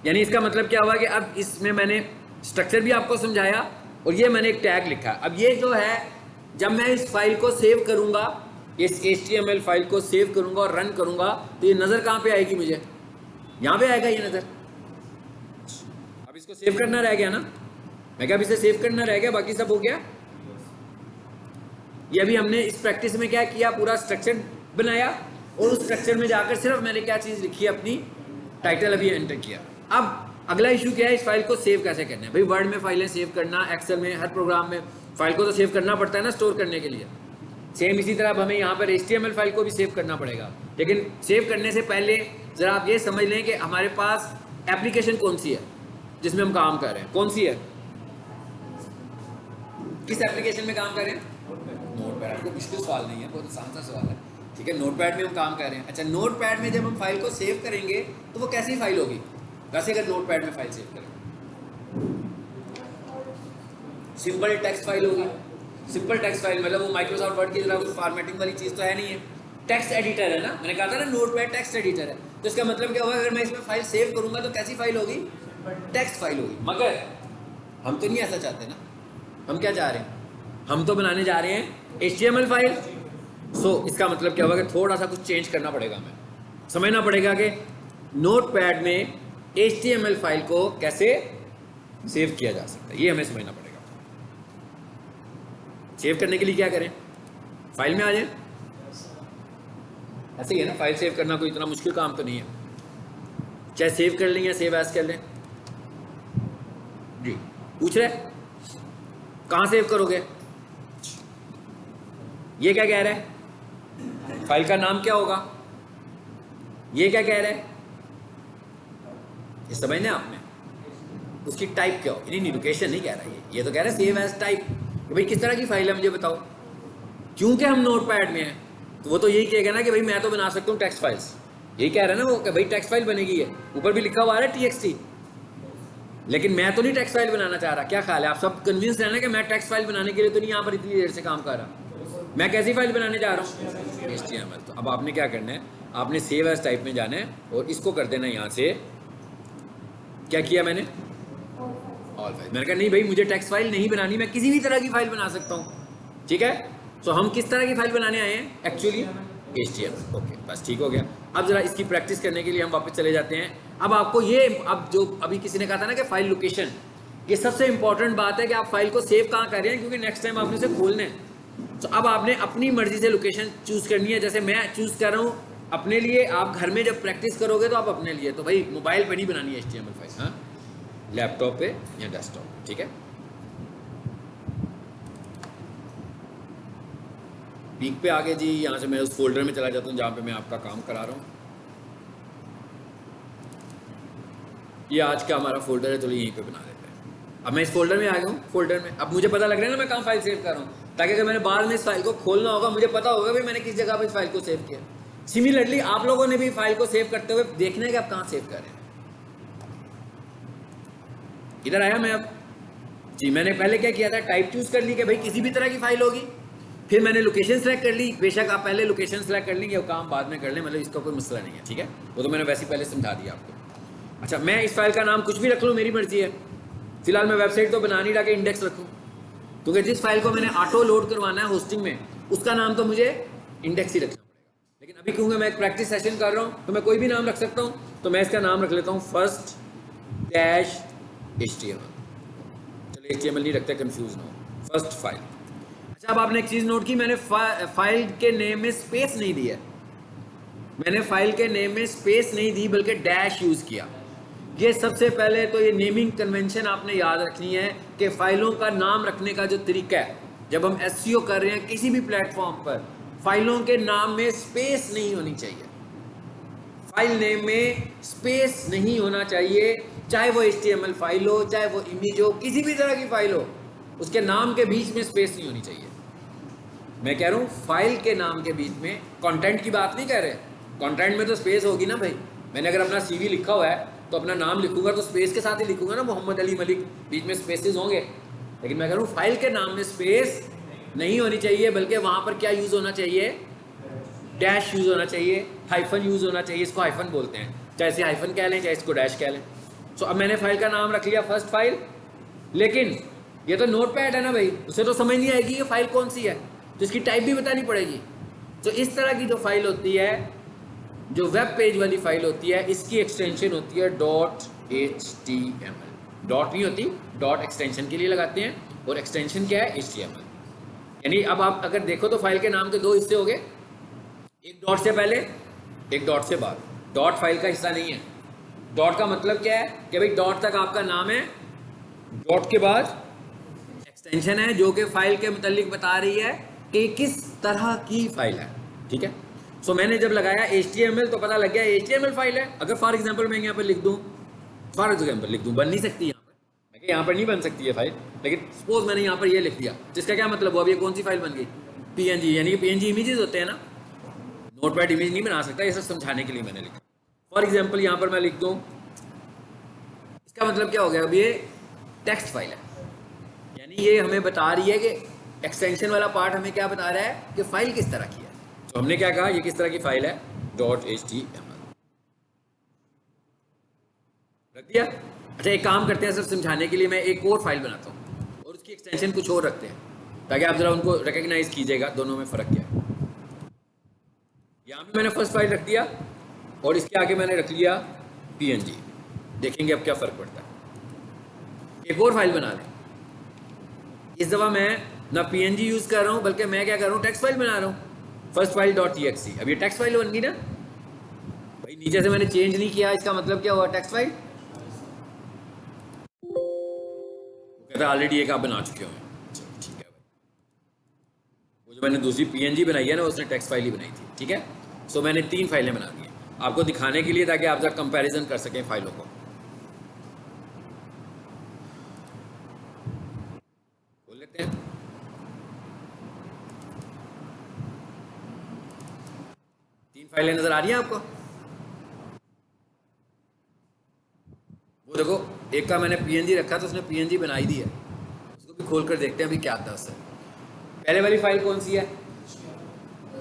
यानी इसका मतलब क्या हुआ कि अब इसमें मैंने स्ट्रक्चर भी आपको समझाया और ये मैंने एक टैग लिखा। अब ये जो है जब मैं इस फाइल को सेव करूंगा, इस HTML फाइल को सेव करूंगा और रन करूंगा तो ये नज़र कहाँ पे आएगी मुझे? यहाँ पे आएगा ये नज़र। अब इसको सेव करना रह गया ना, मैं क्या अब इसे सेव करना रह गया, बाकी सब हो गया। ये अभी हमने इस प्रैक्टिस में क्या किया, पूरा स्ट्रक्चर बनाया और उस स्ट्रक्चर में जाकर सिर्फ मैंने क्या चीज़ लिखी, अपनी टाइटल अभी एंटर किया। अब अगला इशू क्या है, इस फाइल को सेव कैसे करना है। भाई वर्ड में फाइलें सेव करना, एक्सेल में, हर प्रोग्राम में फाइल को तो सेव करना पड़ता है ना स्टोर करने के लिए। सेम इसी तरह अब हमें यहाँ पर HTML फाइल को भी सेव करना पड़ेगा। लेकिन सेव करने से पहले ज़रा आप ये समझ लें कि हमारे पास एप्लीकेशन कौन सी है जिसमें हम काम कर रहे हैं, कौन सी है, किस एप्लीकेशन में काम कर रहे हैं? नोटपैड। आपको मुश्किल सवाल नहीं है, बहुत आसान सा सवाल है, ठीक है। नोटपैड में हम काम कर रहे हैं। अच्छा, नोटपैड में जब हम फाइल को सेव करेंगे तो वो कैसी फाइल होगी? वैसे अगर नोटपैड में फाइल सेव करें, सिंपल टेक्स्ट फाइल होगी। सिंपल टेक्स्ट फाइल मतलब वो माइक्रोसॉफ्ट वर्ड की तरह कुछ फॉर्मेटिंग वाली चीज़ तो है नहीं है। टेक्स्ट एडिटर है ना, मैंने कहा था ना नोटपैड टेक्स्ट एडिटर है। तो इसका मतलब क्या होगा, अगर मैं इसमें फाइल सेव करूंगा तो कैसी फाइल होगी? टेक्स्ट फाइल होगी। मगर हम तो नहीं ऐसा चाहते ना, हम क्या चाह रहे हैं, हम तो बनाने जा रहे हैं HTML फाइल। सो इसका मतलब क्या होगा कि थोड़ा सा कुछ चेंज करना पड़ेगा, हमें समझना पड़ेगा कि नोटपैड में HTML फाइल को कैसे सेव किया जा सकता है, ये हमें समझना पड़ेगा। सेव करने के लिए क्या करें, फाइल में आ जाए, ऐसे ही है ना। फाइल सेव करना कोई इतना मुश्किल काम तो नहीं है, चाहे सेव कर लें या सेव एज कर लें जी। पूछ रहे कहाँ सेव करोगे, ये क्या कह रहा है, फाइल का नाम क्या होगा, ये क्या कह रहा है, ये समझना है आपने। उसकी टाइप क्या होगी, नहीं लोकेशन नहीं कह रहा ये तो कह रहा है सेव एज टाइप, कि भाई किस तरह की फाइल है मुझे बताओ। क्योंकि हम नोटपैड में हैं तो वो तो यही कहेगा ना कि भाई मैं तो बना सकता हूँ टेक्स्ट फाइल्स, यही कह रहा है ना वो कि भाई टेक्स्ट फाइल बनेगी है, ऊपर भी लिखा हुआ है TXT। लेकिन मैं तो नहीं टेक्स्ट फाइल बनाना चाह रहा। क्या ख्याल है, आप सब कन्विंस रहना कि मैं टेक्स्ट फाइल बनाने के लिए तो नहीं यहाँ पर इतनी देर से काम कर रहा, मैं कैसी फाइल बनाने जा रहा हूँ, HTML। तो अब आपने क्या करना है, आपने सेव एज टाइप में जाना है और इसको कर देना यहाँ से, क्या किया मैंने, ऑल फाइल। मैंने कहा नहीं भाई मुझे टेक्स्ट फाइल नहीं बनानी, मैं किसी भी तरह की फाइल बना सकता हूँ, ठीक है। तो हम किस तरह की फाइल बनाने आए हैं एक्चुअली, HTML। ओके बस ठीक हो गया। अब जरा इसकी प्रैक्टिस करने के लिए हम वापस चले जाते हैं। अब आपको ये, अब जो अभी किसी ने कहा था ना कि फाइल लोकेशन, ये सबसे इंपॉर्टेंट बात है कि आप फाइल को सेव कहाँ कर रहे हैं, क्योंकि नेक्स्ट टाइम आपने उसे खोलना है। तो अब आपने अपनी मर्जी से लोकेशन चूज़ करनी है। जैसे मैं चूज़ कर रहा हूँ अपने लिए, आप घर में जब प्रैक्टिस करोगे तो आप अपने लिए, तो भाई मोबाइल पर नहीं बनानी है HTML फाइल, हाँ लैपटॉप पे या डेस्कटॉप, ठीक है। पीक पे आगे जी, यहाँ से मैं उस फोल्डर में चला जाता हूँ जहाँ पे मैं आपका काम करा रहा हूँ। ये आज का हमारा फोल्डर है, तो यहीं पे बना लेते हैं। अब मैं इस फोल्डर में आ गया हूँ, फोल्डर में अब मुझे पता लग रहा है ना मैं कहाँ फाइल सेव कर रहा हूँ, ताकि अगर मैंने बाद में इस फाइल को खोलना होगा मुझे पता होगा भाई मैंने किस जगह पर इस फाइल को सेव किया। सिमिलरली आप लोगों ने भी फाइल को सेव करते हुए देखना है कि आप कहाँ सेव कर रहे हैं। इधर आया मैं अब जी। मैंने पहले क्या किया था, टाइप चूज कर ली कि भाई किसी भी तरह की फाइल होगी, फिर मैंने लोकेशन सेलेक्ट कर ली। बेशक आप पहले लोकेशन सेलेक्ट कर लेंगे, वो काम बाद में कर लें, मतलब इसका कोई मसला नहीं है, ठीक है। वो तो मैंने वैसे पहले समझा दिया आपको। अच्छा, मैं इस फाइल का नाम कुछ भी रख लूँ, मेरी मर्जी है। फिलहाल मैं वेबसाइट तो बना नहीं रहा कि इंडेक्स रखूँ, क्योंकि जिस फाइल को मैंने ऑटो लोड करवाना है होस्टिंग में, उसका नाम तो मुझे इंडेक्स ही रखना पड़ेगा। लेकिन अभी क्योंकि मैं एक प्रैक्टिस सेशन कर रहा हूँ तो मैं कोई भी नाम रख सकता हूँ, तो मैं इसका नाम रख लेता हूँ फर्स्ट डैश HTML। चलो HTML नहीं रखते, कंफ्यूज ना हो, फर्स्ट फाइल। अच्छा, अब आपने एक चीज़ नोट की, मैंने फाइल के नेम में स्पेस नहीं दिया, मैंने फाइल के नेम में स्पेस नहीं दी बल्कि डैश यूज़ किया। ये सबसे पहले तो ये नेमिंग कन्वेंशन आपने याद रखनी है कि फाइलों का नाम रखने का जो तरीका है, जब हम एसईओ कर रहे हैं किसी भी प्लेटफॉर्म पर, फाइलों के नाम में स्पेस नहीं होनी चाहिए। फाइल नेम में स्पेस नहीं होना चाहिए, चाहे वो HTML फाइल हो, चाहे वो इमेज हो, किसी भी तरह की फाइल हो, उसके नाम के बीच में स्पेस नहीं होनी चाहिए। मैं कह रहा हूँ फाइल के नाम के बीच में, कंटेंट की बात नहीं कह रहे। कंटेंट में तो स्पेस होगी ना भाई। मैंने अगर अपना CV लिखा हुआ है तो अपना नाम लिखूंगा तो स्पेस के साथ ही लिखूंगा ना, मोहम्मद अली मलिक, बीच में स्पेसेस होंगे। लेकिन मैं कह रहा हूँ फाइल के नाम में स्पेस नहीं होनी चाहिए, बल्कि वहाँ पर क्या यूज़ होना चाहिए, डैश यूज़ होना चाहिए, हाइफन यूज़ होना चाहिए। इसको हाइफन बोलते हैं, चाहे इसे हाइफन कह लें, चाहे इसको डैश कह लें। सो अब मैंने फाइल का नाम रख लिया फर्स्ट फाइल, लेकिन ये तो नोटपैड है ना भाई, उसे तो समझ नहीं आएगी ये फाइल कौन सी है, तो इसकी टाइप भी बतानी पड़ेगी। तो इस तरह की जो फाइल होती है, जो वेब पेज वाली फाइल होती है, इसकी एक्सटेंशन होती है .html। डॉट नहीं होती, डॉट एक्सटेंशन के लिए लगाते हैं, और एक्सटेंशन क्या है, HTML। यानी अब आप अगर देखो तो फाइल के नाम के दो हिस्से हो गए, एक डॉट से पहले, एक डॉट से बाद। डॉट फाइल का हिस्सा नहीं है। डॉट का मतलब क्या है कि भाई डॉट तक आपका नाम है, डॉट के बाद एक्सटेंशन है जो कि फाइल के मुतालिक बता रही है कि किस तरह की फाइल है। ठीक है। सो मैंने जब लगाया HTML तो पता लग गया HTML फाइल है। अगर फॉर एग्जांपल मैं यहाँ पर लिख दूँ, फॉर एग्जांपल लिख दूँ, बन नहीं सकती यहाँ पर, मैं यहाँ पर नहीं बन सकती है फाइल, लेकिन सपोज मैंने यहाँ पर ये लिख दिया, जिसका क्या मतलब हुआ, अब ये कौन सी फाइल बन गई, PNG। यानी कि PNG इमेजेस होते हैं ना, नोटपैड इमेज नहीं बना सकता, ये सब समझाने के लिए मैंने लिखा। फॉर एग्जाम्पल यहाँ पर मैं लिख दूँ, इसका मतलब क्या हो गया, अब ये टेक्स्ट फाइल है। यानी ये हमें बता रही है कि एक्सटेंशन वाला पार्ट हमें क्या बता रहा है कि फाइल किस तरह की है। तो हमने क्या कहा, ये किस तरह की फाइल है, .html रख दिया। अच्छा एक काम करते हैं सर, समझाने के लिए मैं एक और फाइल बनाता हूँ और उसकी एक्सटेंशन कुछ और रखते हैं, ताकि आप जरा उनको रिकग्नाइज कीजिएगा दोनों में फ़र्क क्या है। यहाँ भी मैंने फर्स्ट फाइल रख दिया और इसके आगे मैंने रख लिया PNG। देखेंगे अब क्या फ़र्क पड़ता है। एक और फाइल बना लें, इस दफ़ा मैं ना PNG यूज़ कर रहा हूँ, बल्कि मैं क्या कर रहा हूँ, टेक्स्ट फाइल बना रहा हूँ। फर्स्ट फाइल .txt, अब ये टेक्स्ट फाइल बन गई ना भाई, नीचे से मैंने चेंज नहीं किया, इसका मतलब क्या हुआ, टेक्स्ट फाइल। कहता ऑलरेडी एक आप बना चुके हो। ठीक है भाई, वो जो मैंने दूसरी PNG बनाई है ना, उसने टेक्स्ट फाइल ही बनाई थी। ठीक है। सो मैंने 3 फाइलें बना दी आपको दिखाने के लिए, ताकि आप जरा कंपैरिजन कर सकें फाइलों को। बोल लेते हैं, 3 फाइलें नजर आ रही हैं आपको। वो देखो, एक का मैंने PNG रखा तो उसने PNG बनाई दी है, उसको भी खोल कर देखते हैं अभी क्या आता है उससे। पहले वाली फाइल कौन सी है,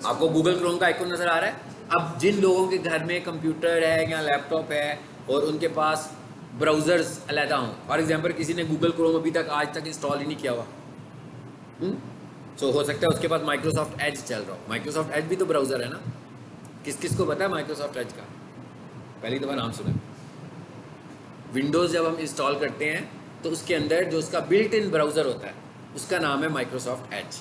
आपको गूगल क्रोम का आइकन नजर आ रहा है। अब जिन लोगों के घर में कंप्यूटर है या लैपटॉप है और उनके पास ब्राउज़र्स अलहदा हों, फॉर एग्जांपल किसी ने गूगल क्रोम अभी तक आज तक इंस्टॉल ही नहीं किया हुआ, सो हो सकता है उसके पास माइक्रोसॉफ्ट एज चल रहा हो। माइक्रोसॉफ्ट एज भी तो ब्राउज़र है ना, किस किस को पता है माइक्रोसॉफ्ट एज का, पहली दफ़ा नाम सुना। विंडोज़ जब हम इंस्टॉल करते हैं तो उसके अंदर जो उसका बिल्ट इन ब्राउज़र होता है उसका नाम है माइक्रोसॉफ्ट एज।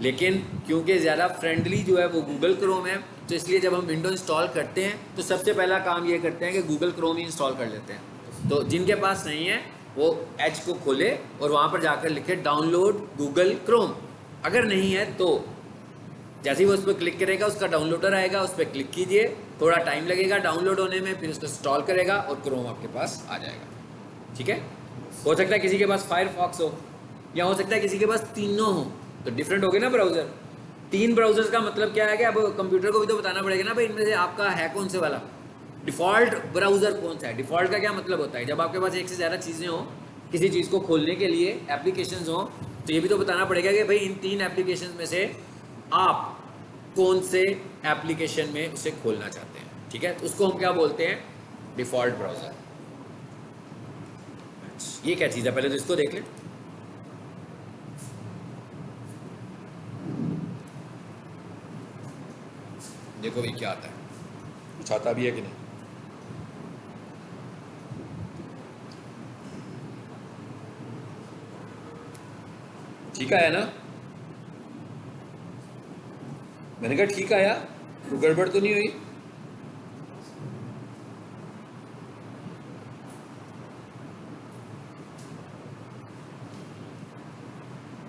लेकिन क्योंकि ज़्यादा फ्रेंडली जो है वो गूगल क्रोम है, तो इसलिए जब हम विंडो इंस्टॉल करते हैं तो सबसे पहला काम ये करते हैं कि गूगल क्रोम ही इंस्टॉल कर लेते हैं। तो जिनके पास नहीं है वो एज को खोले और वहाँ पर जाकर लिखे डाउनलोड गूगल क्रोम। अगर नहीं है तो जैसे ही वो उस पर क्लिक करेगा उसका डाउनलोडर आएगा, उस पर क्लिक कीजिए, थोड़ा टाइम लगेगा डाउनलोड होने में, फिर उसको इंस्टॉल करेगा और क्रोम आपके पास आ जाएगा। ठीक है। हो सकता है किसी के पास फायरफॉक्स हो, या हो सकता है किसी के पास तीनों हो, तो डिफरेंट हो गए ना ब्राउज़र। 3 ब्राउज़र्स का मतलब क्या है कि अब कंप्यूटर को भी तो बताना पड़ेगा ना भाई, इनमें से आपका है कौन से वाला, डिफ़ॉल्ट ब्राउज़र कौन सा है। डिफ़ॉल्ट का क्या मतलब होता है, जब आपके पास एक से ज़्यादा चीज़ें हों, किसी चीज़ को खोलने के लिए एप्लीकेशंस हों, तो ये भी तो बताना पड़ेगा कि भाई इन 3 एप्लीकेशन में से आप कौन से एप्लीकेशन में उसे खोलना चाहते हैं। ठीक है, तो उसको हम क्या बोलते हैं, डिफ़ॉल्ट ब्राउज़र। ये क्या चीज़ है, पहले तो इसको देख लें। देखो भाई क्या आता है, कुछ आता भी है कि नहीं। ठीक आया ना, मैंने कहा ठीक आया, तो गड़बड़ तो नहीं हुई।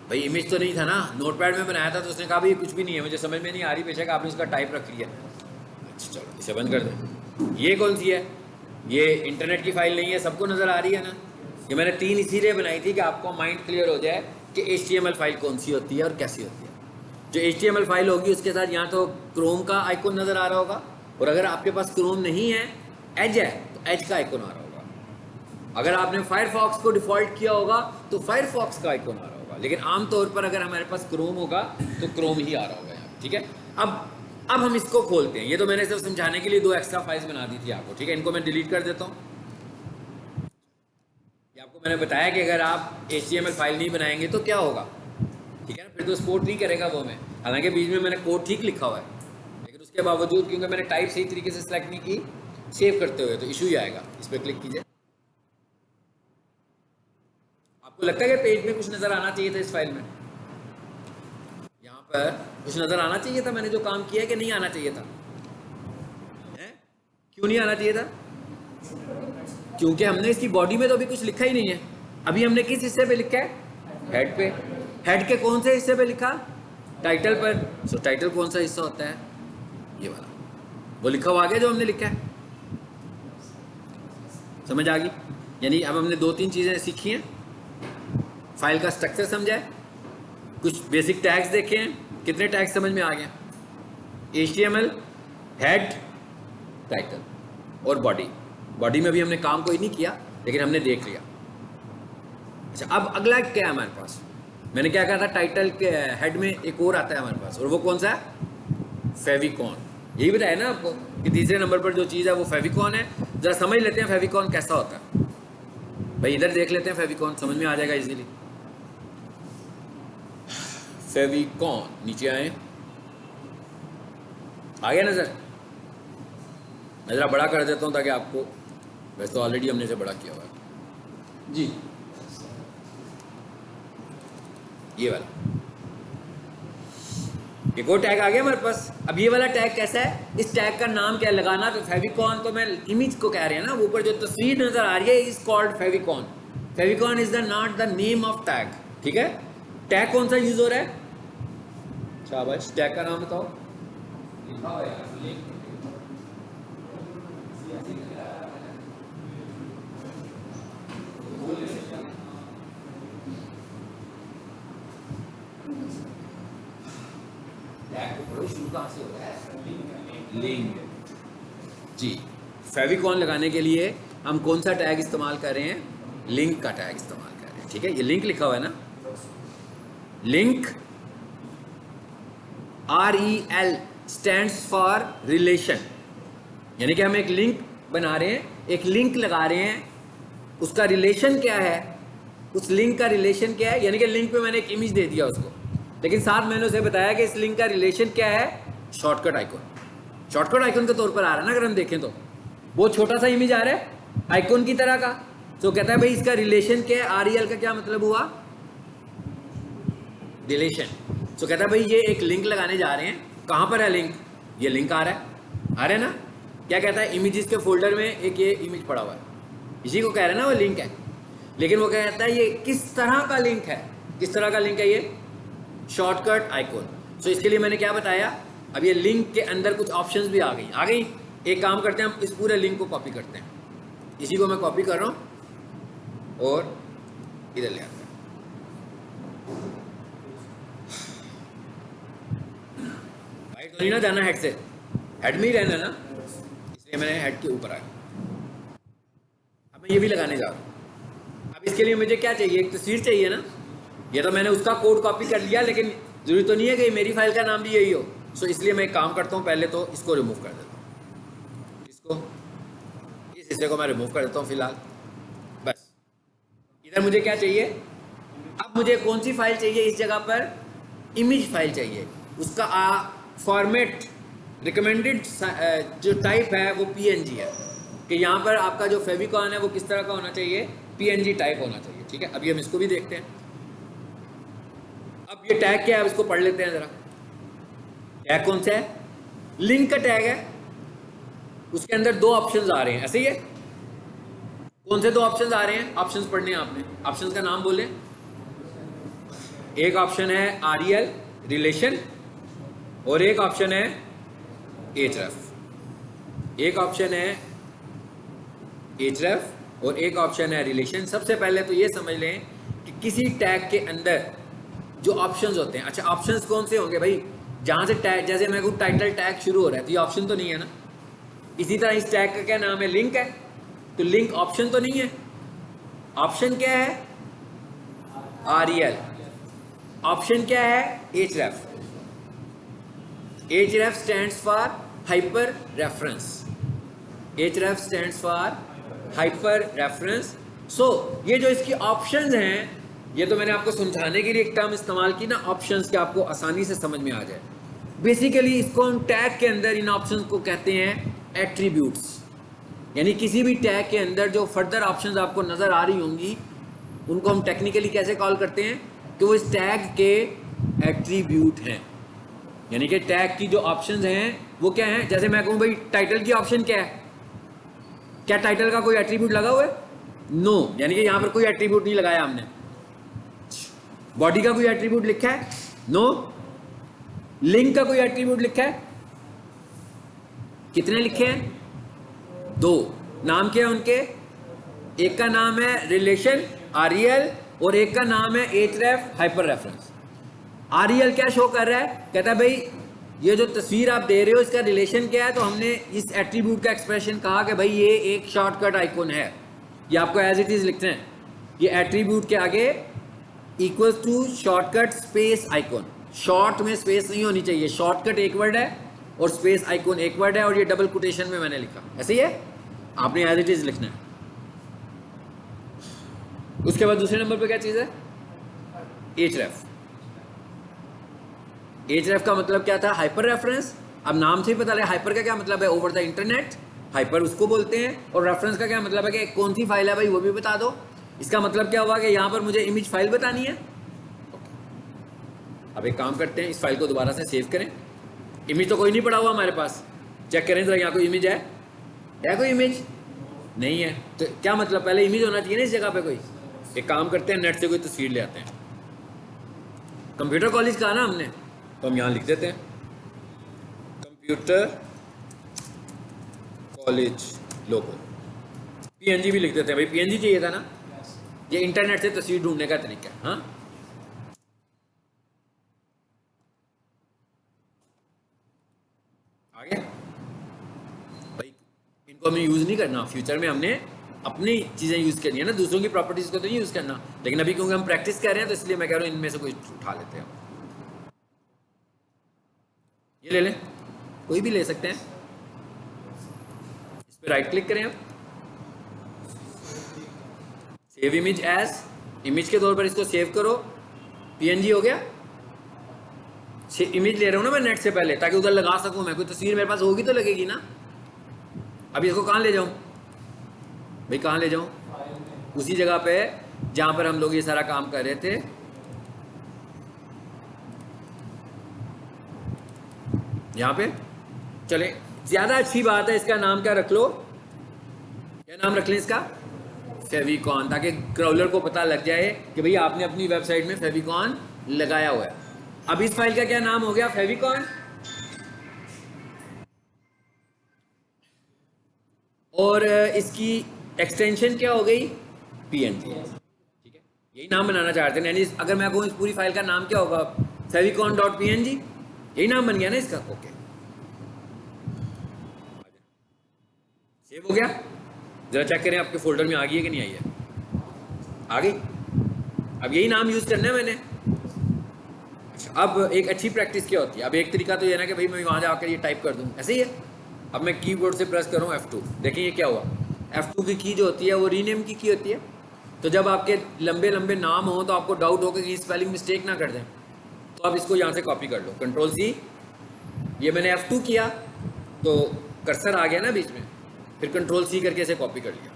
भाई इमेज तो नहीं था ना, नोटपैड में बनाया था, तो उसने कहा भाई कुछ भी नहीं है, मुझे समझ में नहीं आ रही, बेशक आपने उसका टाइप रख लिया। अच्छा चलो इसे बंद कर दें। ये कौन सी है? ये इंटरनेट की फाइल नहीं है, सबको नज़र आ रही है ना। ये मैंने 3 इसीलिए बनाई थी कि आपको माइंड क्लियर हो जाए कि HTML फाइल कौन सी होती है और कैसी होती है। जो HTML फाइल होगी उसके साथ यहाँ तो क्रोम का आइकन नज़र आ रहा होगा, और अगर आपके पास क्रोम नहीं है, एज है, तो एज का आइकन आ रहा होगा। अगर आपने फायरफॉक्स को डिफ़ॉल्ट किया होगा तो फायरफॉक्स का आइकन आ रहा होगा, लेकिन आमतौर पर अगर हमारे पास क्रोम होगा तो क्रोम ही आ रहा होगा यहाँ, ठीक है। अब हम इसको खोलते हैं। ये तो मैंने सिर्फ समझाने के लिए 2 एक्स्ट्रा फाइल्स बना दी थी आपको, ठीक है। इनको मैं डिलीट कर देता हूँ। ये आपको मैंने बताया कि अगर आप HTML फाइल नहीं बनाएंगे तो क्या होगा, ठीक है ना, फिर तो सपोर्ट नहीं करेगा वो में। हालांकि बीच में मैंने कोड ठीक लिखा हुआ है, लेकिन उसके बावजूद क्योंकि मैंने टाइप सही तरीके से सिलेक्ट नहीं की सेव करते हुए, तो इशू ही आएगा। इस पर क्लिक कीजिए। आपको लगता है कि पेज में कुछ नज़र आना चाहिए था इस फाइल में, यहाँ पर कुछ नज़र आना चाहिए था। मैंने जो काम किया है कि नहीं आना चाहिए था है? क्यों नहीं आना चाहिए था? क्योंकि हमने इसकी बॉडी में तो अभी कुछ लिखा ही नहीं है। अभी हमने किस हिस्से पे लिखा है? हेड पे। हेड के कौन से हिस्से पे लिखा? टाइटल पर। सो टाइटल कौन सा हिस्सा होता है? ये वाला, वो लिखा हुआ आ गया जो हमने लिखा है। समझ आ गई? यानी अब हमने 2-3 चीज़ें सीखी हैं। फाइल का स्ट्रक्चर समझा है, कुछ बेसिक टैग्स देखे हैं, कितने टैग्स समझ में आ गए? HTML, हेड, टाइटल और बॉडी। बॉडी में भी हमने काम कोई नहीं किया, लेकिन हमने देख लिया। अच्छा, अब अगला क्या है हमारे पास? मैंने क्या कहा था? टाइटल के हेड में एक और आता है हमारे पास, और वो कौन सा है? फेविकॉन। यही बताया ना आपको कि तीसरे नंबर पर जो चीज़ है वो फेविकॉन है। जरा समझ लेते हैं फेविकॉन कैसा होता है। भाई इधर देख लेते हैं, फेविकॉन समझ में आ जाएगा इजीली। फेविकॉन, नीचे आए, आ गया नजर? मैं ज़रा बड़ा कर देता हूँ ताकि आपको, वैसे तो ऑलरेडी हमने इसे बड़ा किया हुआ है जी। ये वाला एक और टैग आ गया हमारे पास। अब ये वाला टैग कैसा है? इस टैग का नाम क्या लगाना? तो फेविकॉन, तो मैं इमेज को कह रहे हैं ना, ऊपर जो तस्वीर नजर आ रही है is called favicon. Favicon is the not the name of tag, ठीक है। टैग कौन सा यूज हो रहा है? शाबाश, टैग का नाम बताओ। लिंक जी। फेविकॉन लगाने के लिए हम कौन सा टैग इस्तेमाल कर रहे हैं? लिंक का टैग इस्तेमाल कर रहे हैं, ठीक है। ये लिंक लिखा हुआ है ना, link, REL stands for relation. यानी कि हम एक लिंक बना रहे हैं, एक लिंक लगा रहे हैं, उसका रिलेशन क्या है, उस लिंक का रिलेशन क्या है। यानी कि लिंक पे मैंने एक इमेज दे दिया उसको, लेकिन साथ मैंने उसे बताया कि इस लिंक का रिलेशन क्या है? Shortcut icon. शॉर्टकट आइकन के तौर पर आ रहा है ना, अगर हम देखें तो वो छोटा सा इमेज आ रहा है आइकन की तरह का। तो कहता है भाई इसका रिलेशन क्या है? REL का क्या मतलब हुआ? रिलेशन। तो कहता है भाई ये एक लिंक लगाने जा रहे हैं। कहाँ पर है लिंक? ये लिंक आ रहा है ना। क्या कहता है? इमेजेस के फोल्डर में एक ये इमेज पड़ा हुआ है, इसी को कह रहे हैं ना वो लिंक है। लेकिन वो क्या कहता है? ये किस तरह का लिंक है? किस तरह का लिंक है ये? Shortcut icon. सो इसके लिए मैंने क्या बताया? अब ये लिंक के अंदर कुछ ऑप्शंस भी आ गई। एक काम करते हैं, हम इस पूरे लिंक को कॉपी करते हैं। इसी को मैं कॉपी कर रहा हूँ और इधर ले आते हैं। राइट तो नहीं ना जाना, हेड से, हेड में ही रहना ना, इसलिए मैंने हेड के ऊपर आया। अब मैं ये भी लगाने जा रहा हूँ। अब इसके लिए मुझे क्या चाहिए? एक तस्वीर चाहिए ना। ये तो मैंने उसका कोड कॉपी कर लिया, लेकिन जरूरी तो नहीं है कि मेरी फाइल का नाम भी यही हो। सो इसलिए मैं एक काम करता हूँ, पहले तो इसको रिमूव कर देता हूँ। इसको, इस हिस्से को मैं रिमूव कर देता हूँ फिलहाल। बस इधर मुझे क्या चाहिए? अब मुझे कौन सी फाइल चाहिए? इस जगह पर इमेज फाइल चाहिए। उसका फॉर्मेट रिकमेंडेड जो टाइप है वो PNG है, कि यहाँ पर आपका जो फेविकॉन है वो किस तरह का होना चाहिए? PNG टाइप होना चाहिए, ठीक है। अभी हम इसको भी देखते हैं। अब ये टैग क्या है, अब इसको पढ़ लेते हैं जरा। टैग कौन सा है? लिंक का टैग है। उसके अंदर 2 ऑप्शंस आ रहे हैं, ऐसे ही है। कौन से 2 ऑप्शंस आ रहे हैं? ऑप्शंस पढ़ने हैं आपने। ऑप्शंस का नाम बोले। एक ऑप्शन है REL रिलेशन और एक ऑप्शन है href। एक ऑप्शन है href और एक ऑप्शन है रिलेशन। सबसे पहले तो ये समझ लें कि किसी टैग के अंदर जो ऑप्शंस होते हैं, अच्छा ऑप्शंस कौन से होंगे भाई, जहां से टैग, जैसे मेरे को टाइटल टैग शुरू हो रहा है तो ये ऑप्शन तो नहीं है ना। इसी तरह इस टैग का क्या नाम है, लिंक है, तो लिंक ऑप्शन तो नहीं है। ऑप्शन क्या है, REL। ऑप्शन क्या है, href। href stands for hyper reference. href stands for hyper reference. So ये जो इसकी ऑप्शंस हैं, ये तो मैंने आपको समझाने के लिए एक टर्म इस्तेमाल की ना, ऑप्शंस, के आपको आसानी से समझ में आ जाए। बेसिकली इसको हम टैग के अंदर इन ऑप्शंस को कहते हैं एट्रीब्यूट्स। यानी किसी भी टैग के अंदर जो फर्दर ऑप्शंस आपको नजर आ रही होंगी उनको हम टेक्निकली कैसे कॉल करते हैं कि वो इस टैग के एट्रीब्यूट हैं। यानी कि टैग की जो ऑप्शंस हैं वो क्या हैं। जैसे मैं कहूँ भाई टाइटल की ऑप्शन क्या है, क्या टाइटल का कोई एट्रीब्यूट लगा हुआ है, नो, यानी कि यहां पर कोई एट्रीब्यूट नहीं लगाया हमने। बॉडी का कोई एट्रीब्यूट लिखा है, नो। लिंक का कोई एट्रीब्यूट लिखा है, कितने लिखे हैं, 2। नाम क्या है उनके, एक का नाम है रिलेशन REL और एक का नाम है href हाइपर रेफरेंस। REL क्या शो कर रहा है, कहता है भाई ये जो तस्वीर आप दे रहे हो इसका रिलेशन क्या है, तो हमने इस एट्रीब्यूट का एक्सप्रेशन कहा कि भाई ये एक शॉर्टकट आइकन है। ये आपको एज इट इज लिखते हैं, ये एट्रीब्यूट के आगे equals to shortcut space icon. Short में स्पेस नहीं होनी चाहिए, शॉर्टकट एक वर्ड है और स्पेस आइकन एक वर्ड है, और ये डबल कोटेशन में मैंने लिखा, ऐसे ही है, आपने एज इट इज लिखना है। उसके बाद दूसरे नंबर पे क्या चीज है, href। href का मतलब क्या था, हाइपर रेफरेंस। अब नाम से ही पता लगा हाइपर का क्या मतलब है, ओवर द इंटरनेट, हाइपर उसको बोलते हैं। और रेफरेंस का क्या मतलब है कि कौन सी फाइल है भाई वो भी बता दो। इसका मतलब क्या हुआ कि यहाँ पर मुझे इमेज फाइल बतानी है। अब एक काम करते हैं, इस फाइल को दोबारा से सेव करें। इमेज तो कोई नहीं पड़ा हुआ हमारे पास, चेक करें जरा, यहाँ कोई इमेज है कोई इमेज नहीं है, तो क्या मतलब पहले इमेज होना चाहिए ना इस जगह पे कोई। एक काम करते हैं, नेट से कोई तस्वीर ले आते हैं। कंप्यूटर कॉलेज का ना हमने, तो हम यहाँ लिख देते हैं कंप्यूटर कॉलेज लोगो। PNG भी लिख देते हैं भाई, PNG चाहिए था ना। ये इंटरनेट से तस्वीर ढूंढने का तरीका है। हाँ, आगे भाई इनको हमें यूज नहीं करना, फ्यूचर में हमने अपनी चीजें यूज करनी है ना, दूसरों की प्रॉपर्टीज को तो नहीं यूज करना। लेकिन अभी क्योंकि हम प्रैक्टिस कर रहे हैं तो इसलिए मैं कह रहा हूं इनमें से कोई उठा लेते हैं। ये ले लें, कोई भी ले सकते हैं। इस पर राइट क्लिक करें, आप सेव इमेज एज, इमेज के तौर पर इसको सेव करो। PNG हो गया। इमेज ले रहा हूं ना मैं नेट से पहले, ताकि उधर लगा सकूं मैं, कोई तस्वीर मेरे पास होगी तो लगेगी ना। अभी इसको कहां ले जाऊं भाई, कहां ले जाऊं, उसी जगह पे जहां पर हम लोग ये सारा काम कर रहे थे। यहां पे चले, ज्यादा अच्छी बात है, इसका नाम क्या रख लो, क्या नाम रख लें इसका, फेविकॉन, ताकि क्राउलर को पता लग जाए कि भाई आपने अपनी वेबसाइट में फेविकॉन लगाया हुआ है। अब इस फाइल का क्या नाम हो गया, फेविकॉन, और इसकी एक्सटेंशन क्या हो गई, PNG। ठीक है, यही नाम बनाना चाहते हैं। यानी अगर मैं कहूँ इस पूरी फाइल का नाम क्या होगा, favicon.png, यही नाम बन गया ना इसका। ओके, सेव हो गया। जरा चेक करें आपके फोल्डर में आ गई है कि नहीं आई है, आ गई। अब यही नाम यूज करना है मैंने। अच्छा, अब एक अच्छी प्रैक्टिस क्या होती है, अब एक तरीका तो ये ना कि भाई मैं वहां जाकर ये टाइप कर दूं, ऐसे ही है। अब मैं कीबोर्ड से प्रेस करूं F2, देखिए ये क्या हुआ, F2 की की जो होती है वो रीनेम की होती है। तो जब आपके लंबे लंबे नाम हो तो आपको डाउट हो कि स्पेलिंग मिस्टेक ना कर दें, तो आप इसको यहाँ से कॉपी कर लो, Ctrl+C। ये मैंने F2 किया तो कर्सर आ गया ना बीच में, फिर Ctrl+C करके इसे कॉपी कर लिया।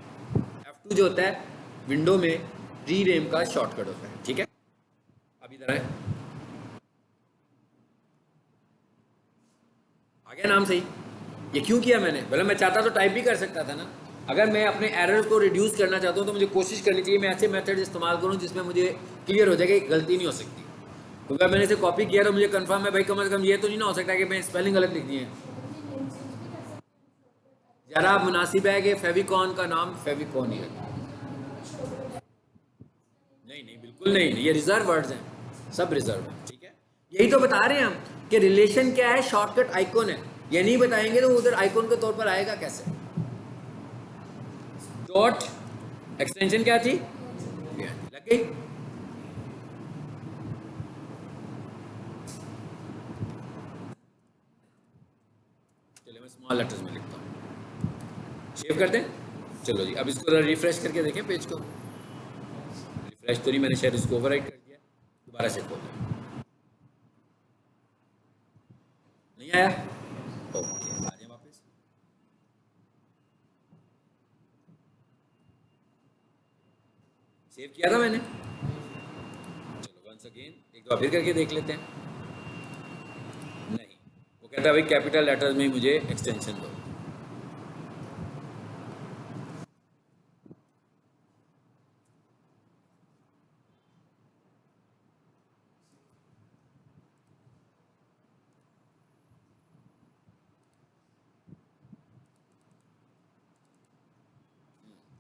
F2 जो होता है विंडो में रीनेम का शॉर्टकट होता है। ठीक है, अब इधर आए, आ गया नाम सही। ये क्यों किया मैंने, भला मैं चाहता तो टाइप भी कर सकता था ना। अगर मैं अपने एरर को रिड्यूस करना चाहता हूँ तो मुझे कोशिश करनी चाहिए मैं ऐसे मेथड इस्तेमाल करूँ जिसमें मुझे क्लियर हो जाए कि गलती नहीं हो सकती। क्योंकि मैंने इसे कॉपी किया तो मुझे कंफर्म है भाई, कम से कम ये तो नहीं ना हो सकता कि मैं स्पेलिंग गलत लिख दी है। जरा मुनासिब है कि फेविकॉन का नाम फेविकॉन ही है। नहीं नहीं, बिल्कुल नहीं, ये रिजर्व वर्ड्स हैं, सब रिजर्व हैं, ठीक है। यही तो बता रहे हैं हम कि रिलेशन क्या है, शॉर्टकट आइकॉन है। ये नहीं बताएंगे तो उधर आइकॉन के तौर पर आएगा कैसे। डॉट एक्सटेंशन क्या थी, लग गई। चलिए मैं स्मॉल लेटर्स में लिखता हूँ, सेव कर दें। चलो जी, अब इसको रिफ्रेश करके देखें पेज को। रिफ्रेश तो नहीं, मैंने शायद इसको ओवरराइट कर दिया, दोबारा से खोल दें। नहीं आया, ओके आ जाए वापस। सेव किया था मैंने, चलो वंस अगेन एक बार फिर करके देख लेते हैं। नहीं, वो कहता है भाई कैपिटल लेटर्स में ही मुझे एक्सटेंशन दो।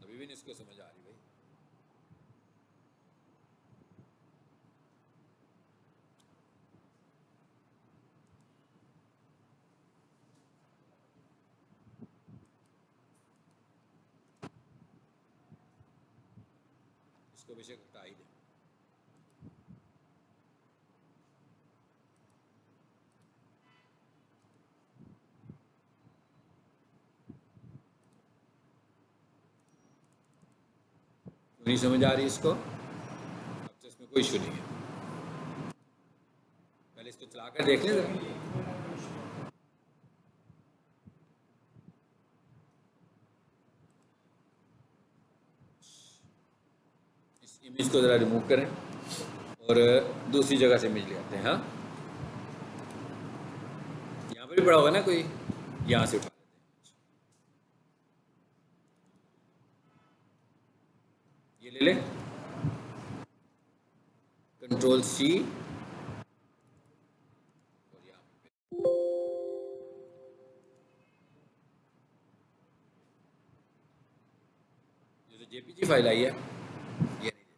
अभी भी नहीं इसको समझ आ रही भाई। इसको बेशक हटा ही दे। नहीं समझ आ रही इसको, अब तो इसमें कोई इशू नहीं है। पहले इसको चला कर देख लें जरा। इस इमेज को ज़रा रिमूव करें और दूसरी जगह से इमेज ले आते हैं। हाँ, यहाँ पर भी पड़ा होगा ना कोई, यहाँ से उठा लेते हैं। ये ले लें, कंट्रोल सी, और यहाँ पे जो जेपीजी फाइल आई है ये नहीं देती।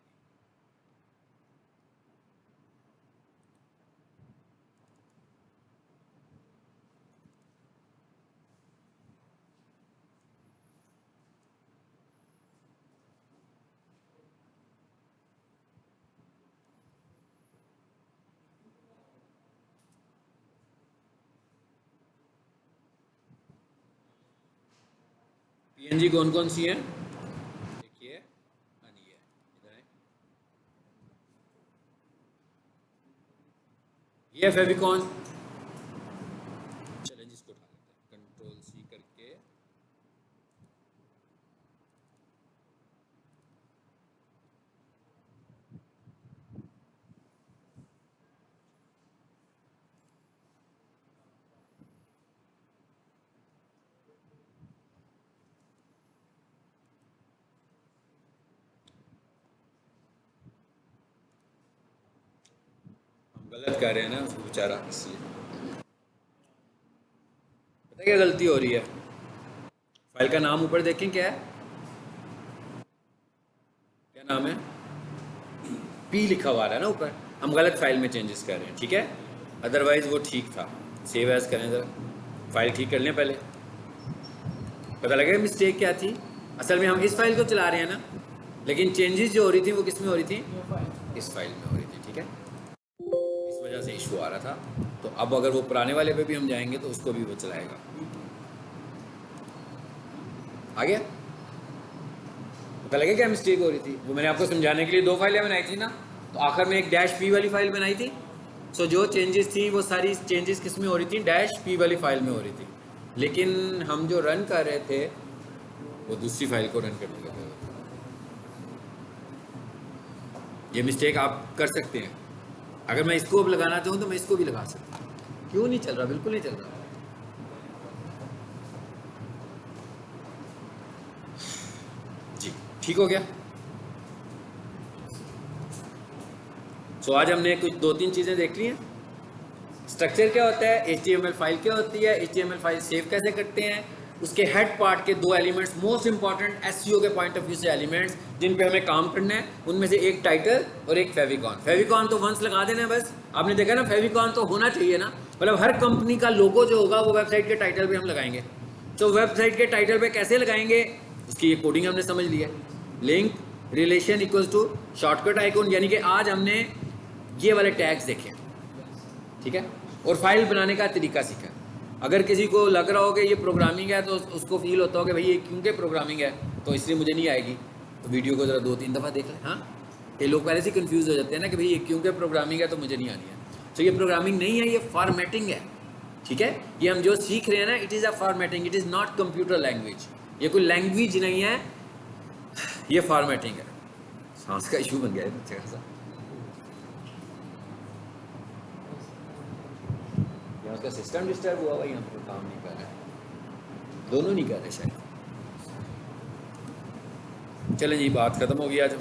पीएनजी कौन कौन सी है देखिए, ये इधर है, ये फेविकॉन। चलें जिसको उठा लेते हैं, कंट्रोल सी करके। हम गलत कर रहे हैं ना उसको बेचारा, इसलिए। पता है क्या गलती हो रही है, फाइल का नाम ऊपर देखें क्या है, क्या नाम है, पी लिखा हुआ है ना ऊपर। हम गलत फाइल में चेंजेस कर रहे हैं, ठीक है। अदरवाइज वो ठीक था। सेव एज करें ज़रा, फाइल ठीक कर लें पहले, पता लगेगा मिस्टेक क्या थी। असल में हम इस फाइल को चला रहे हैं ना, लेकिन चेंजेस जो हो रही थी वो किस में हो रही थी, इस फाइल में हो रही थी, ठीक है। इस वजह से इशू आ रहा था। तो अब अगर वो पुराने वाले पे भी हम जाएंगे तो उसको भी वो चलाएगा। आ गया, पता लगे क्या मिस्टेक हो रही थी। वो मैंने आपको समझाने के लिए दो फाइलें बनाई थी ना, तो आखिर में एक डैश पी वाली फाइल बनाई थी। सो जो चेंजेस थी वो सारी चेंजेस किस में हो रही थी, डैश पी वाली फाइल में हो रही थी। लेकिन हम जो रन कर रहे थे वो दूसरी फाइल को रन करने लगे। ये मिस्टेक आप कर सकते हैं। अगर मैं इसको अब लगाना चाहूँ तो मैं इसको भी लगा सकता हूँ। क्यों नहीं चल रहा, बिल्कुल नहीं चल रहा। जी ठीक हो गया। सो आज हमने कुछ 2-3 चीज़ें देख ली हैं। स्ट्रक्चर क्या होता है, HTML फाइल क्या होती है, HTML फाइल सेव कैसे करते हैं, उसके हेड पार्ट के 2 एलिमेंट्स मोस्ट इंपॉर्टेंट SEO के पॉइंट ऑफ व्यू से एलिमेंट्स जिन पे हमें काम करना है, उनमें से एक टाइटल और एक फेविकॉन। फेविकॉन तो वंस लगा देना बस, आपने देखा ना, फेविकॉन तो होना चाहिए ना, मतलब हर कंपनी का लोगो जो होगा वो वेबसाइट के टाइटल पे हम लगाएंगे। तो वेबसाइट के टाइटल पे कैसे लगाएंगे, उसकी ये कोडिंग हमने समझ ली है। Link relation equals to shortcut icon, यानी कि आज हमने ये वाले टैग्स देखे, ठीक है, और फाइल बनाने का तरीका सीखा। अगर किसी को लग रहा हो कि ये प्रोग्रामिंग है तो उसको फील होता हो कि भाई ये क्योंकि प्रोग्रामिंग है तो इसलिए मुझे नहीं आएगी, तो वीडियो को ज़रा 2-3 दफ़ा देख लें। हाँ, ये लोग पहले से कंफ्यूज हो जाते हैं ना कि भाई ये क्योंकि प्रोग्रामिंग है तो मुझे नहीं आनी है। तो ये प्रोग्रामिंग नहीं है, ये फॉर्मेटिंग है, ठीक है। ये हम जो सीख रहे हैं ना, it is a formatting, it is not computer language. ये कोई लैंग्वेज नहीं है, ये फॉर्मेटिंग है। सांस का इशू बन गया है अच्छा खासा। यहाँ का सिस्टम डिस्टर्ब हुआ हुआ, यहाँ पर काम नहीं कर रहा है, दोनों नहीं कर रहे शायद। चलें जी, बात ख़त्म हो गई आज।